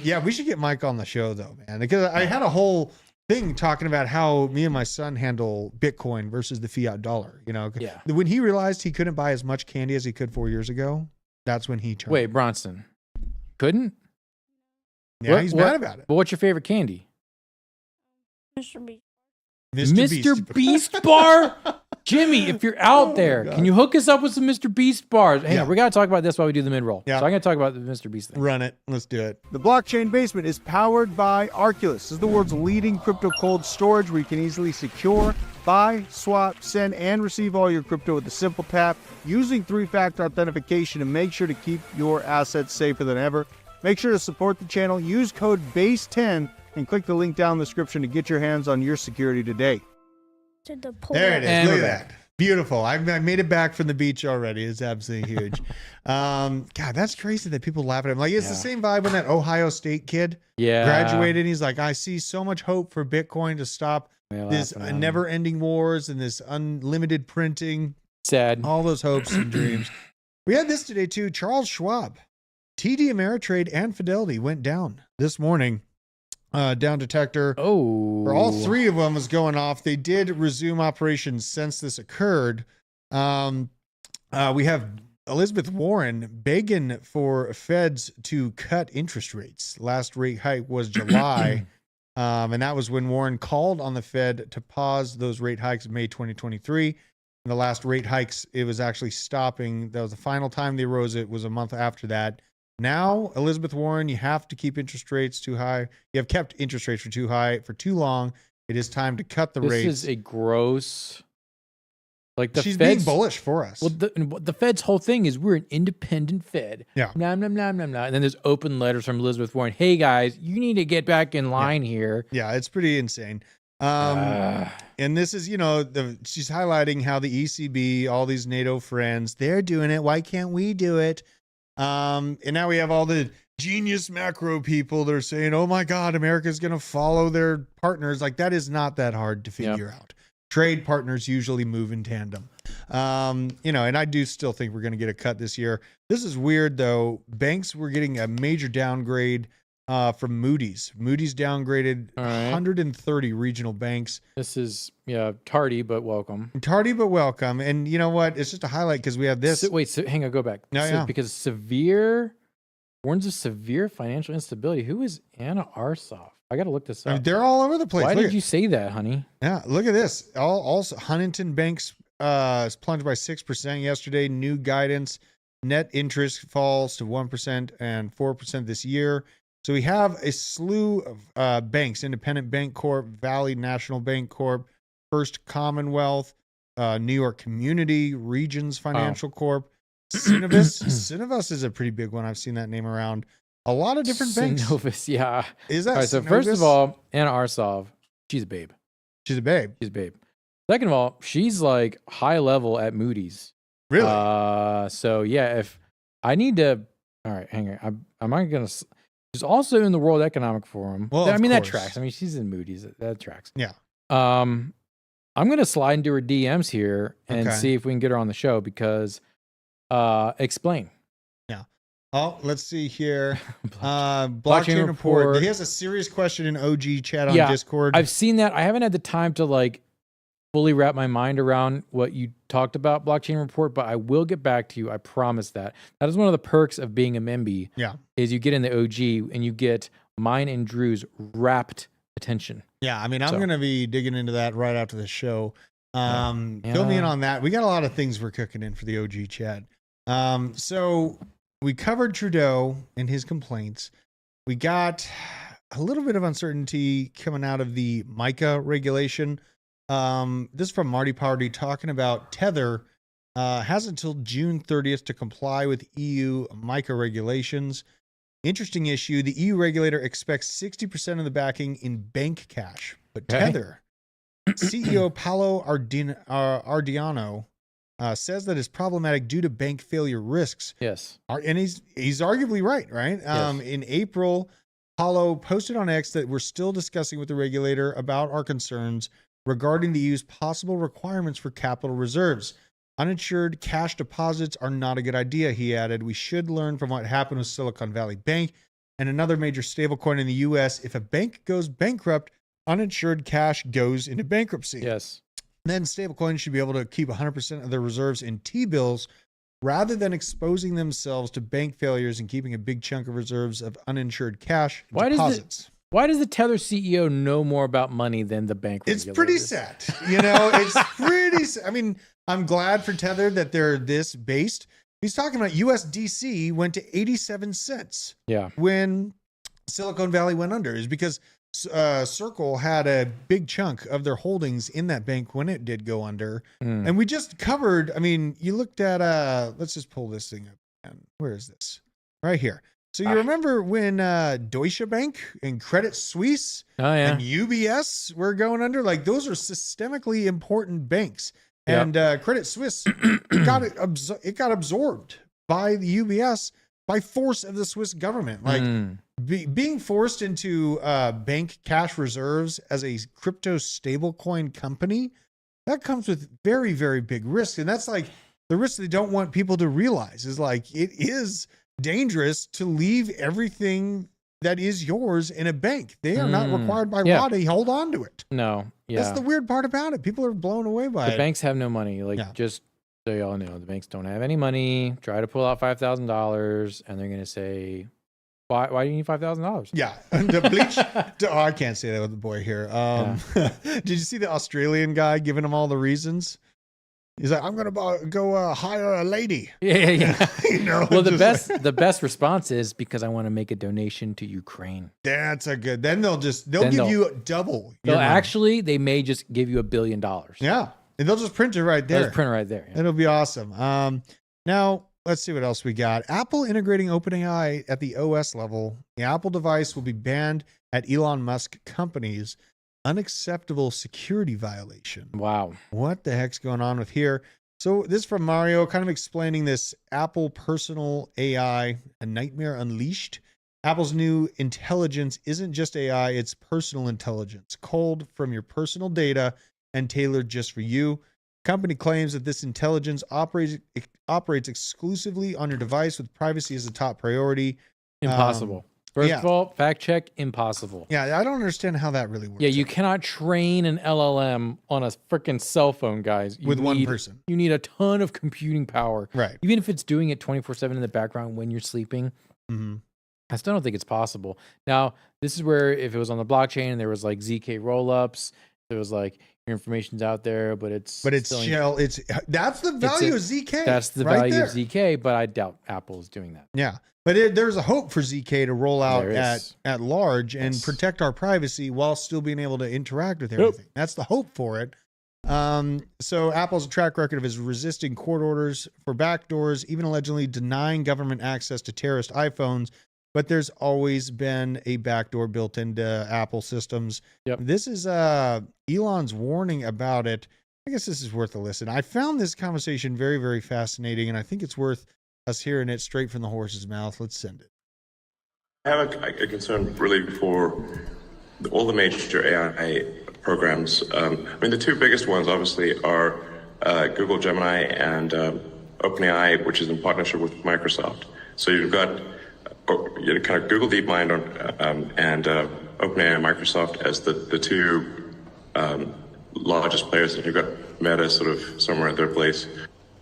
yeah, we should get Mike on the show though, man, because I had a whole thing talking about how me and my son handle Bitcoin versus the fiat dollar. Yeah. When he realized he couldn't buy as much candy as he could 4 years ago, that's when he turned. Wait, Bronson. Couldn't? Yeah, he's mad about it. But what's your favorite candy? Mr. Beast. Mr. Beast bar? Jimmy, if you're out there, can you hook us up with some Mr. Beast bars? Hang on, we got to talk about this while we do the mid-roll. Yeah. So I'm going to talk about the Mr. Beast thing. Run it. Let's do it. The Blockchain Basement is powered by Arculus. This is the world's leading crypto cold storage where you can easily secure, buy, swap, send, and receive all your crypto with a simple tap using 3-factor authentication to make sure to keep your assets safer than ever. Make sure to support the channel. Use code BASE10 and click the link down in the description to get your hands on your security today. There it is. And Look we're at that. Beautiful. I made it back from the beach already. It's absolutely huge. God, that's crazy that people laugh at him. Like, it's the same vibe when that Ohio State kid graduated. And he's like, I see so much hope for Bitcoin to stop this never-ending wars and this unlimited printing. Sad. All those hopes and dreams. We had this today, too. Charles Schwab, TD Ameritrade, and Fidelity went down this morning. Down detector. Oh. All three of them was going off. They did resume operations since this occurred. We have Elizabeth Warren begging for feds to cut interest rates. Last rate hike was July. And that was when Warren called on the Fed to pause those rate hikes in May 2023. And the last rate hikes, it was actually stopping. That was the final time they rose. It was a month after that. Now, Elizabeth Warren, you have to keep interest rates too high. You have kept interest rates for too high for too long. It is time to cut the rates. This is a gross. Like She's Fed's, being bullish for us. Well, the Fed's whole thing is we're an independent Fed. Yeah. Nah, nah, nah, nah, nah. And then there's open letters from Elizabeth Warren. Hey guys, you need to get back in line here. Yeah, it's pretty insane. And this is, she's highlighting how the ECB, all these NATO friends, they're doing it. Why can't we do it? And now we have all the genius macro people that are saying, oh my God, America's going to follow their partners. Like, that is not that hard to figure out. Trade partners usually move in tandem. And I do still think we're going to get a cut this year. This is weird though. Banks were getting a major downgrade from Moody's. Moody's downgraded 130 regional banks. This is tardy but welcome. Tardy but welcome. And you know what? It's just a highlight because we have this. Hang on, go back. Because warns of severe financial instability. Who is Anna Arsoff? I got to look this up. They're all over the place. Why did you say that, honey? Yeah, look at this. Also, Huntington Banks plunged by 6% yesterday. New guidance. Net interest falls to 1% and 4% this year. So we have a slew of banks: Independent Bank Corp, Valley National Bank Corp, First Commonwealth, New York Community Regions Financial Corp, Synovus is a pretty big one. I've seen that name around. A lot of different banks. Synovus, yeah. Is that all right? So Synovus? first of all, Anna Arsov, she's a babe. She's a babe. She's a babe. Second of all, she's like high level at Moody's. Really? So yeah, if I need to, all right, hang on. I'm not gonna. She's also in the World Economic Forum. Well, I mean that course. tracks. I mean she's in Moody's. That tracks. Yeah. I'm gonna slide into her DMs here and Okay. see if we can get her on the show because, explain. Yeah. Oh, let's see here. Blockchain Blockchain report. report. He has a serious question in OG chat on Yeah, Discord. I've seen that. I haven't had the time to like fully wrap my mind around what you talked about blockchain report, but I will get back to you. I promise that. That is one of the perks of being a member. Yeah. Is you get in the OG and you get mine and Drew's rapt attention. Yeah, I mean, I'm So- going to be digging into that right after the show. Yeah. Fill me in on that. We got a lot of things we're cooking in for the OG chat. So we covered Trudeau and his complaints. We got a little bit of uncertainty coming out of the MiCA regulation. This is from Marty Party talking about Tether has until June 30th to comply with EU MiCA regulations. Interesting issue. The EU regulator expects 60% of the backing in bank cash, but Okay. Tether CEO Paolo Ardiano says that it's problematic due to bank failure risks. Yes. And he's arguably right? Yes. In April, Paulo posted on X that we're still discussing with the regulator about our concerns regarding the EU's possible requirements for capital reserves. Uninsured cash deposits are not a good idea, he added. We should learn from what happened with Silicon Valley Bank and another major stablecoin in the US. If a bank goes bankrupt, uninsured cash goes into bankruptcy. Yes. Then stablecoins should be able to keep 100% of their reserves in T-bills rather than exposing themselves to bank failures and keeping a big chunk of reserves of uninsured cash deposits. Why does the Tether CEO know more about money than the bank It's regulators? pretty sad. It's pretty sad. I mean, I'm glad for Tether that they're this based. He's talking about USDC went to 87 cents Yeah. when Silicon Valley went under. Is because Circle had a big chunk of their holdings in that bank when it did go under. And we just covered, I mean, you looked at, let's just pull this thing up. And where is this? Right here. So you remember when Deutsche Bank and Credit Suisse and UBS were going under? Like those are systemically important banks. And Credit Suisse it got absorbed by the UBS by force of the Swiss government. Like being forced into bank cash reserves as a crypto stablecoin company, that comes with very, very big risks. And that's like the risk they don't want people to realize is like it is dangerous to leave everything that is yours in a bank. They are not required by law to hold on to it. No. Yeah. That's the weird part about it. People are blown away by The it. banks have no money. Like, just so y'all know, the banks don't have any money. Try to pull out $5,000, and they're gonna say, "Why do you need $5,000?" Yeah, the bleach. I can't say that with the boy here. Did you see the Australian guy giving him all the reasons? He's like, "I'm gonna go hire a lady." Yeah. Well, just the best response is because I want to make a donation to Ukraine. That's a good. Then they'll give you double. your money. Actually, they may just give you $1 billion. Yeah, and they'll just print it right there. They'll just print it right there. Yeah. It'll be awesome. Now let's see what else we got. Apple integrating OpenAI at the OS level. The Apple device will be banned at Elon Musk companies. Unacceptable security violation. Wow. What the heck's going on with here? So this is from Mario, kind of explaining this Apple personal AI, a nightmare unleashed. Apple's new intelligence isn't just AI, it's personal intelligence, culled from your personal data and tailored just for you. Company claims that this intelligence operates exclusively on your device with privacy as a top priority. Impossible. First of all, fact check, impossible. Yeah, I don't understand how that really works. Yeah, you cannot train an LLM on a freaking cell phone, guys. With one person. You need a ton of computing power. Right. Even if it's doing it 24/7 in the background when you're sleeping. I still don't think it's possible. Now, this is where if it was on the blockchain and there was like ZK rollups, there was like, Your information's out there, but it's shell. That's the value of ZK. That's the right value there. of ZK, but I doubt Apple is doing that. Yeah, but there's a hope for ZK to roll out at large and protect our privacy while still being able to interact with everything. That's the hope for it. So Apple's track record of is resisting court orders for backdoors, even allegedly denying government access to terrorist iPhones. But there's always been a backdoor built into Apple systems. Yep. This is Elon's warning about it. I guess this is worth a listen. I found this conversation very, very fascinating, and I think it's worth us hearing it straight from the horse's mouth. Let's send it. I have a concern really for all the major AI programs. I mean, the two biggest ones obviously are Google Gemini and OpenAI, which is in partnership with Microsoft. So you've got kind of Google DeepMind and OpenAI and Microsoft as the two largest players, and you've got Meta sort of somewhere in their place.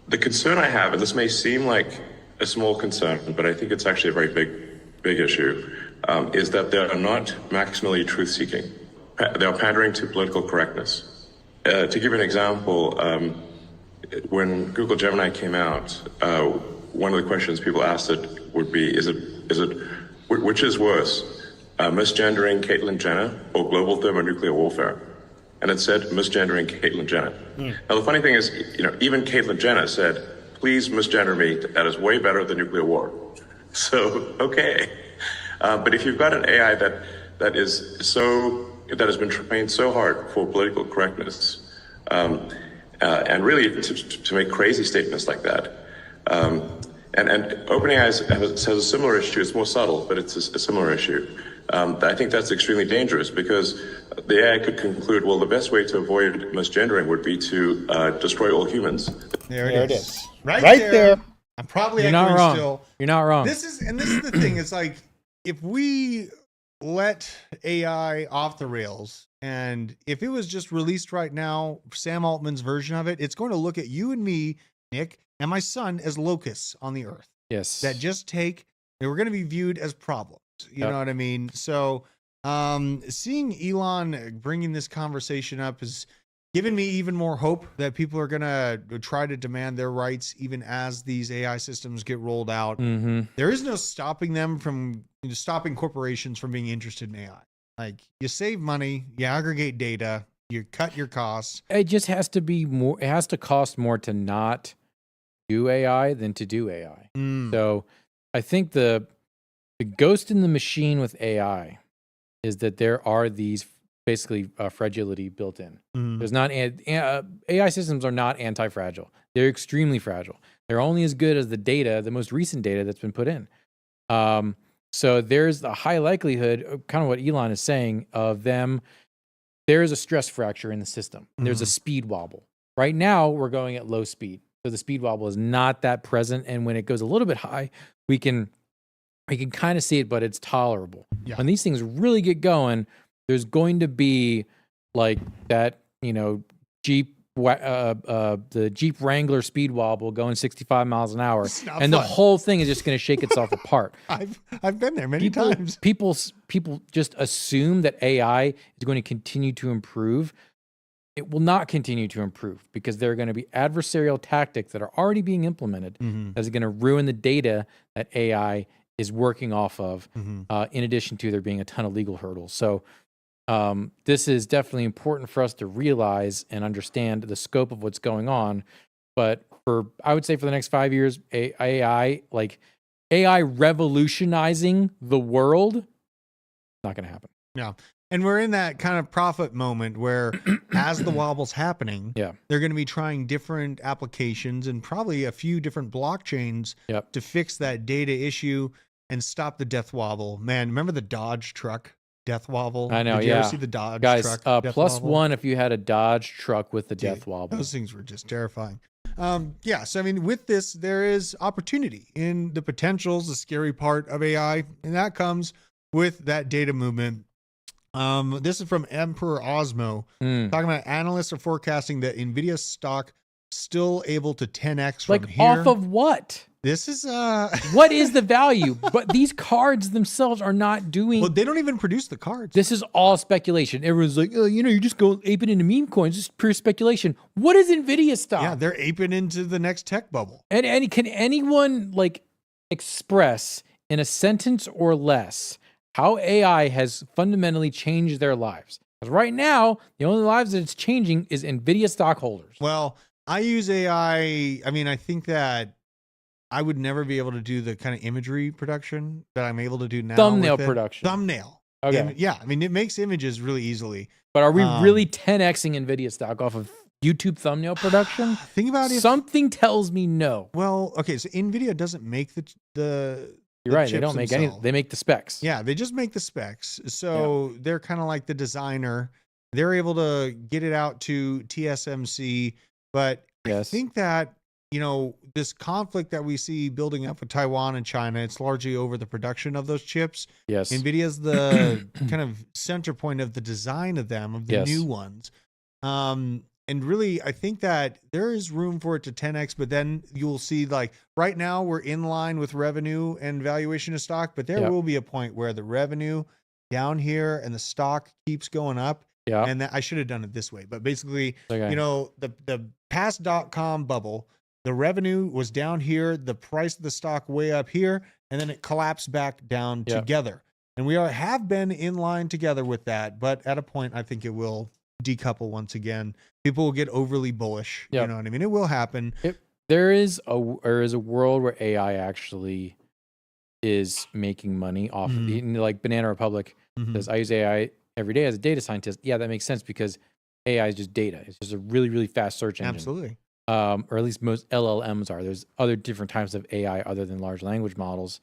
The concern I have, and this may seem like a small concern, but I think it's actually a very big issue, is that they are not maximally truth-seeking. They are pandering to political correctness. To give you an example, when Google Gemini came out, one of the questions people asked it would be, which is worse, misgendering Caitlyn Jenner or global thermonuclear warfare? And it said misgendering Caitlyn Jenner. Now the funny thing is, even Caitlyn Jenner said, please misgender me, that is way better than nuclear war. So, okay. But if you've got an AI that has been trained so hard for political correctness, and really to make crazy statements like that, and OpenAI has a similar issue. It's more subtle, but it's a similar issue. I think that's extremely dangerous because the AI could conclude, well, the best way to avoid misgendering would be to destroy all humans. There it is. Right there. I'm probably You're not echoing wrong. still. You're not wrong. This is the thing. It's like if we let AI off the rails, and if it was just released right now, Sam Altman's version of it, it's going to look at you and me, Nick, and my son as locusts on the earth. Yes. That we're going to be viewed as problems. You know what I mean? So seeing Elon bringing this conversation up has given me even more hope that people are going to try to demand their rights even as these AI systems get rolled out. Mm-hmm. There is no stopping them from stopping corporations from being interested in AI. Like, you save money, you aggregate data, you cut your costs. It just has to be more. It has to cost more to not do AI than to do AI. So I think the ghost in the machine with AI is that there are these basically fragility built in. There's not AI systems are not anti-fragile. They're extremely fragile. They're only as good as the data, the most recent data that's been put in. So there's a high likelihood, kind of what Elon is saying, of them. There is a stress fracture in the system. There's a speed wobble. Right now, we're going at low speed, so the speed wobble is not that present. And when it goes a little bit high, we can kind of see it, but it's tolerable. Yeah. When these things really get going, there's going to be like that, Jeep, the Jeep Wrangler speed wobble going 65 miles an hour, and the whole thing is just going to shake itself apart. I've been there many times. People just assume that AI is going to continue to improve. It will not continue to improve because there are going to be adversarial tactics that are already being implemented that's going to ruin the data that AI is working off of, in addition to there being a ton of legal hurdles. So this is definitely important for us to realize and understand the scope of what's going on. But I would say for the next 5 years, AI revolutionizing the world, not going to happen. Yeah. And we're in that kind of prophet moment where as the wobble's happening, they're going to be trying different applications and probably a few different blockchains to fix that data issue and stop the death wobble. Man, remember the Dodge truck death wobble? I know, Did you ever see the Dodge truck death plus wobble? one if you had a Dodge truck with the death wobble. Those things were just terrifying. So I mean, with this, there is opportunity in the potentials, the scary part of AI, and that comes with that data movement. This is from Emperor Osmo, talking about analysts are forecasting that Nvidia stock still able to 10x from like here. off of what? This is What is the value? But these cards themselves are not doing. well, they don't even produce the cards. This is all speculation. Everyone's like, oh, you just go aping into meme coins. It's pure speculation. What is Nvidia stock? Yeah, they're aping into the next tech bubble. And can anyone like express in a sentence or less how AI has fundamentally changed their lives? Because right now, the only lives that it's changing is Nvidia stockholders. Well, I use AI. I mean, I think that I would never be able to do the kind of imagery production that I'm able to do now. Thumbnail with it. production. Thumbnail. Okay. Yeah, I mean, it makes images really easily. But are we really 10xing Nvidia stock off of YouTube thumbnail production? Think about it. Something tells me no. Well, okay, so Nvidia doesn't make You're right. They don't make any. They make the specs. Yeah, they just make the specs. So they're kind of like the designer. They're able to get it out to TSMC. But I think that, this conflict that we see building up with Taiwan and China, it's largely over the production of those chips. Yes. Nvidia's the kind of center point of the design of them, of the new ones. And really, I think that there is room for it to 10x, but then you'll see, like, right now we're in line with revenue and valuation of stock, but there will be a point where the revenue down here and the stock keeps going up. Yeah. And I should have done it this way, but basically, the past .com bubble, the revenue was down here, the price of the stock way up here, and then it collapsed back down together. And we have been in line together with that, but at a point, I think it will decouple once again. People will get overly bullish. You know what I mean? It will happen. There is a world where AI actually is making money off of like Banana Republic says, I use AI every day as a data scientist. Yeah, that makes sense because AI is just data. It's just a really, really fast search engine. Absolutely. Or at least most LLMs are. There's other different types of AI other than large language models.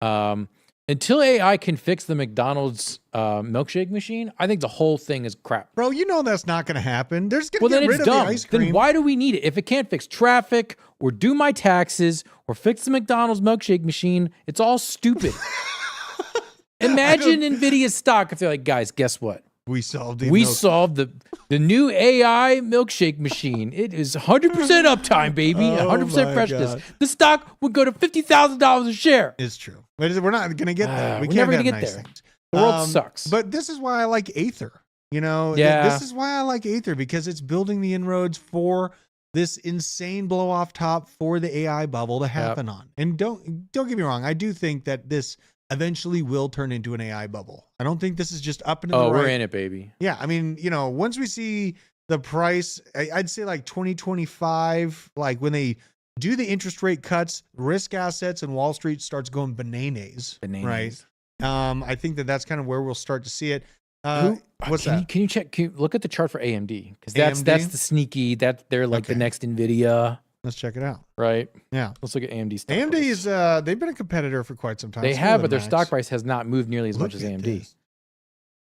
Until AI can fix the McDonald's milkshake machine, I think the whole thing is crap. Bro, that's not going to happen. There's going to get rid of the ice cream. Then why do we need it? If it can't fix traffic or do my taxes or fix the McDonald's milkshake machine, it's all stupid. Imagine Nvidia's stock if they're like, guys, guess what? We solved the new AI milkshake machine. It is 100% uptime, baby. 100% freshness. God. The stock would go to $50,000 a share. It's true. We're not going to get there. We're never going to get there. Things. The world sucks. But this is why I like Aether. This is why I like Aether, because it's building the inroads for this insane blow off top for the AI bubble to happen on. And don't get me wrong. I do think that this eventually will turn into an AI bubble. I don't think this is just up into the right. We're in it, baby. Yeah, I mean, once we see the price, I'd say like 2025, like when they do the interest rate cuts, risk assets and Wall Street starts going bananas. Right? I think that's kind of where we'll start to see it. What's that? Can you check? Can you look at the chart for AMD? Because that's the sneaky. They're like the next Nvidia. Let's check it out. Right. Yeah. Let's look at AMD stock. AMD is they've been a competitor for quite some time. They have, but their stock price has not moved nearly as much as AMD. This.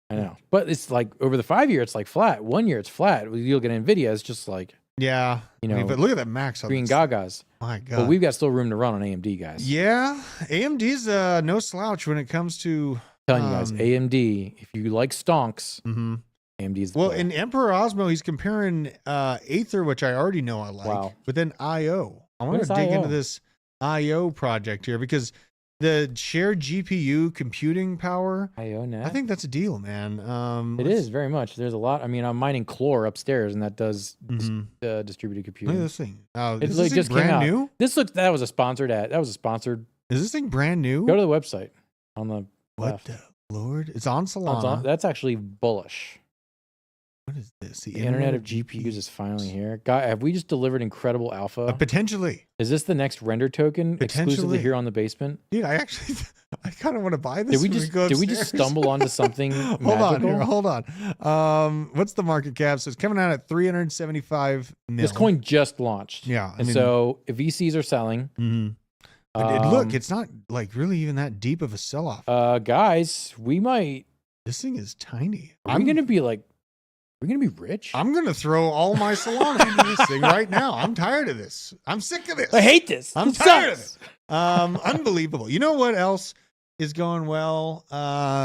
I know. But it's like over the 5 year, it's like flat. 1 year, it's flat. You look at Nvidia, it's just like but look at that max on green this. gagas. My God. But we've got still room to run on AMD, guys. Yeah. AMD's no slouch when it comes to telling you guys, AMD, if you like stonks, AMD is the player. in Emperor Osmo, he's comparing Aether, which I already know I like, but then IO. I want to dig into this IO project here because the shared GPU computing power, IO I think that's a deal, man. It is very much. There's a lot. I mean, I'm mining Chlor upstairs, and that does distributed computing. Look at this thing. Oh, it's is like this just thing brand came out. new? That was a sponsored ad. That was a sponsored. Is this thing brand new? Go to the website on the left. What the Lord? It's on Solana. That's actually bullish. What is this? The internet of GPUs is finally here. God, have we just delivered incredible alpha? Potentially. Is this the next render token exclusively here on the the Dude, I kind of want to buy this. Did we just stumble onto something magical? Hold on. What's the market cap? So it's coming out at 375 mil. This coin just launched. Yeah. So if VCs are selling. Look, it's not like really even that deep of a sell-off. Guys, we might. This thing is tiny. Are we going to be like, we're going to be rich? I'm going to throw all my Solana into this thing right now. I'm tired of this. I'm sick of this. I hate this. I'm tired of it. Unbelievable. You know what else is going well?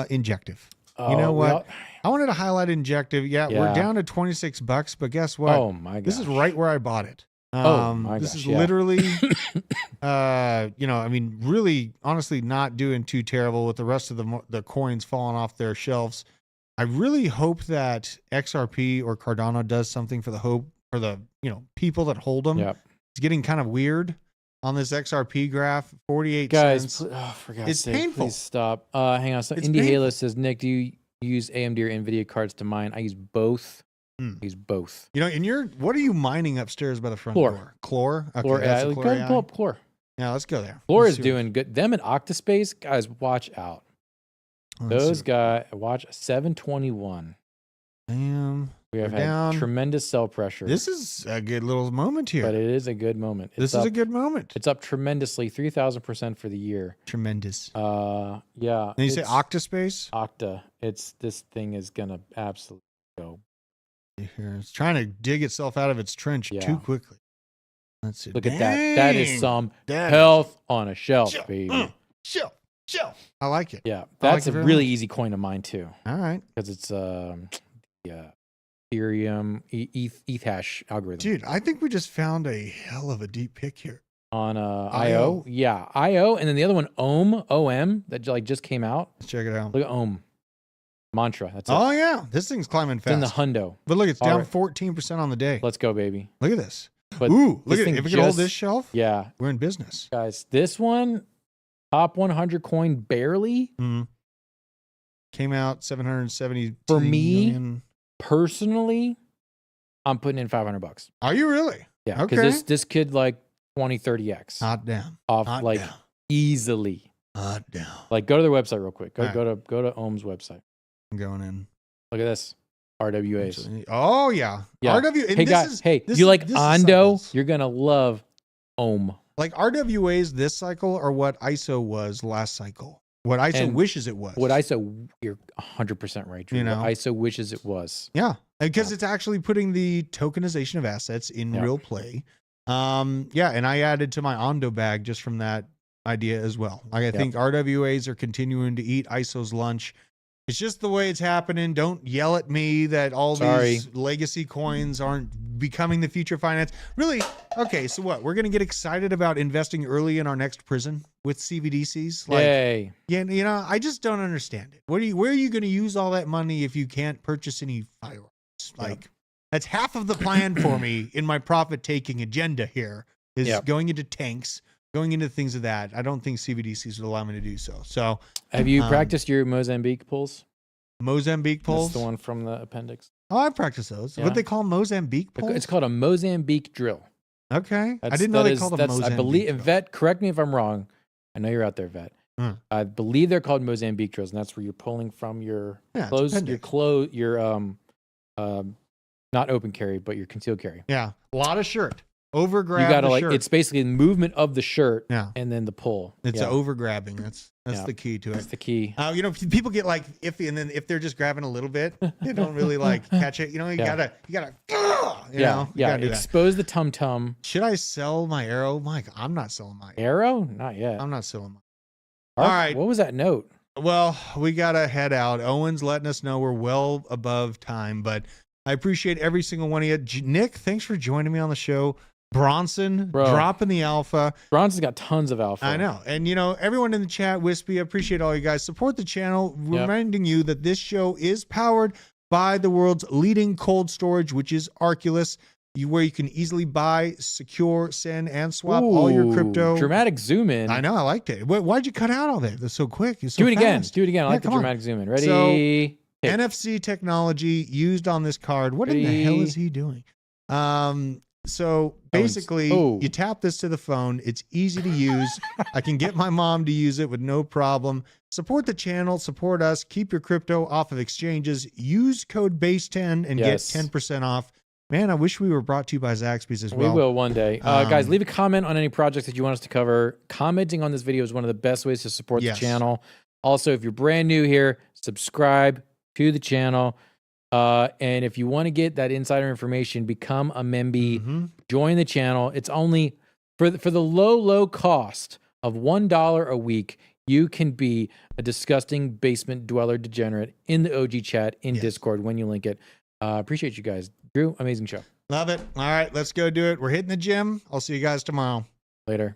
Injective. You know what? I wanted to highlight Injective. Yeah, we're down to $26, but guess what? Oh my god. This is right where I bought it. My this gosh, is yeah. literally, I mean, really, honestly, not doing too terrible with the rest of the coins falling off their shelves. I really hope that XRP or Cardano does something for the people that hold them. Yep. It's getting kind of weird on this XRP graph. 48 Guys, cents. for God's It's sake, painful. please stop. Hang on. So It's Indie Halo painful. says, Nick, do you use AMD or Nvidia cards to mine? I use both. I use both. And what are you mining upstairs by the front Chlor. door? Chlor? Okay, Chlor, that's go a Chlor ahead and pull AI. up Chlor. Yeah, let's go there. Chlor Let's is see doing good. Them and Octaspace, guys, watch out. Those guys, watch 721. Damn. We have We're had down. tremendous sell pressure. This is a good little moment here. But it is a good moment. This is a good moment. It's up tremendously, 3,000% for the year. Tremendous. Yeah. And you say Octaspace? Octa. This thing is gonna absolutely go. Here, it's trying to dig itself out of its trench too quickly. Let's see. Look at that. That is some That health on a shelf, baby. Shelf. I like it. Yeah, I that's like it a very really much. easy coin to mine too, All right. because it's Ethereum ETH hash algorithm. Dude, I think we just found a hell of a deep pick here. On IO. Yeah, IO, and then the other one OM that just came out. Let's check it out. Look at OM. Mantra. That's it. Oh, yeah. This thing's climbing It's in the fast. hundo. But look, it's All down right. 14% on the day. Let's go, baby. Look at this. But Ooh, look this at it. thing If we can hold just- this shelf, Yeah, we're in business. guys, this one, top 100 coin barely. Came out 770 For me, million. personally, I'm putting in $500. Are you really? Yeah, Okay. because this could 20, 30x Hot damn. off Hot down. easily. Hot down. Go to their website real quick. Go All right. go to Ohm's website. I'm going in. Look at this. RWAs. Oh, yeah. Yeah. RW. And Hey this guys, is, hey, this you is- like this is Ondo? cycles. You're gonna love Ohm. Like RWAs this cycle are what ISO was last cycle. What ISO And wishes it was. What ISO, you're 100% right, Drew. You know? What ISO wishes it was. Yeah. Because Yeah. it's actually putting the tokenization of assets in Yeah. real play. Yeah, and I added to my Ondo bag just from that idea as well. Like I think RWAs are continuing to eat ISO's lunch. It's just the way it's happening. Don't yell at me that all these legacy coins aren't becoming the future of finance. Really? Okay, so what? We're going to get excited about investing early in our next prison with CBDCs? Yay. Yeah, I just don't understand it. Where are you going to use all that money if you can't purchase any firearms? That's half of the plan for me in my profit-taking agenda here is going into tanks, going into things of that. I don't think CBDCs would allow me to do so. So, have you practiced your Mozambique pulls? Mozambique pulls? That's the one from the appendix. Oh, I practice those. Yeah. What they call Mozambique pulls? It's called a Mozambique drill. Okay. I didn't know they called them Mozambique. I believe, drill. Vet, correct me if I'm wrong. I know you're out there, Vet. I believe they're called Mozambique drills, and that's where you're pulling from your not open carry, but your concealed carry. Yeah. A lot of shirt. Over grab. You gotta the shirt. it's basically the movement of the shirt and then the pull. It's over grabbing. That's the key to it. That's the key. People get iffy, and then if they're just grabbing a little bit, they don't really catch it. You gotta you gotta Expose the tum tum. Should I sell my arrow? Mike, I'm not selling my arrow. Not yet. I'm not selling All right. What was that note? Well, we gotta head out. Owen's letting us know we're well above time, but I appreciate every single one of you. Nick, thanks for joining me on the show. Bronson, dropping the alpha. Bronson's got tons of alpha. I know. And, everyone in the chat, Wispy, I appreciate all you guys. Support the channel, reminding you that this show is powered by the world's leading cold storage, which is Arculus, where you can easily buy, secure, send, and swap all your crypto. Dramatic zoom in. I know. I liked it. Why'd you cut out all that? That's so quick. You're so Do it again. fast. Do it again. I like the come on. dramatic zoom in. Ready? So, NFC technology used on this card. What in the hell is he doing? So basically, you tap this to the phone. It's easy to use. I can get my mom to use it with no problem. Support the channel. Support us. Keep your crypto off of exchanges. Use code BASE10 and get 10% off. Man, I wish we were brought to you by Zaxby's as well. We will one day. Guys, leave a comment on any projects that you want us to cover. Commenting on this video is one of the best ways to support the channel. Also, if you're brand new here, subscribe to the channel. And if you want to get that insider information, become a member, join the channel. It's only for the low cost of $1 a week. You can be a disgusting basement dweller degenerate in the OG chat in Discord when you link it. Appreciate you guys. Drew, amazing show. Love it. All right, let's go do it. We're hitting the gym. I'll see you guys tomorrow. Later.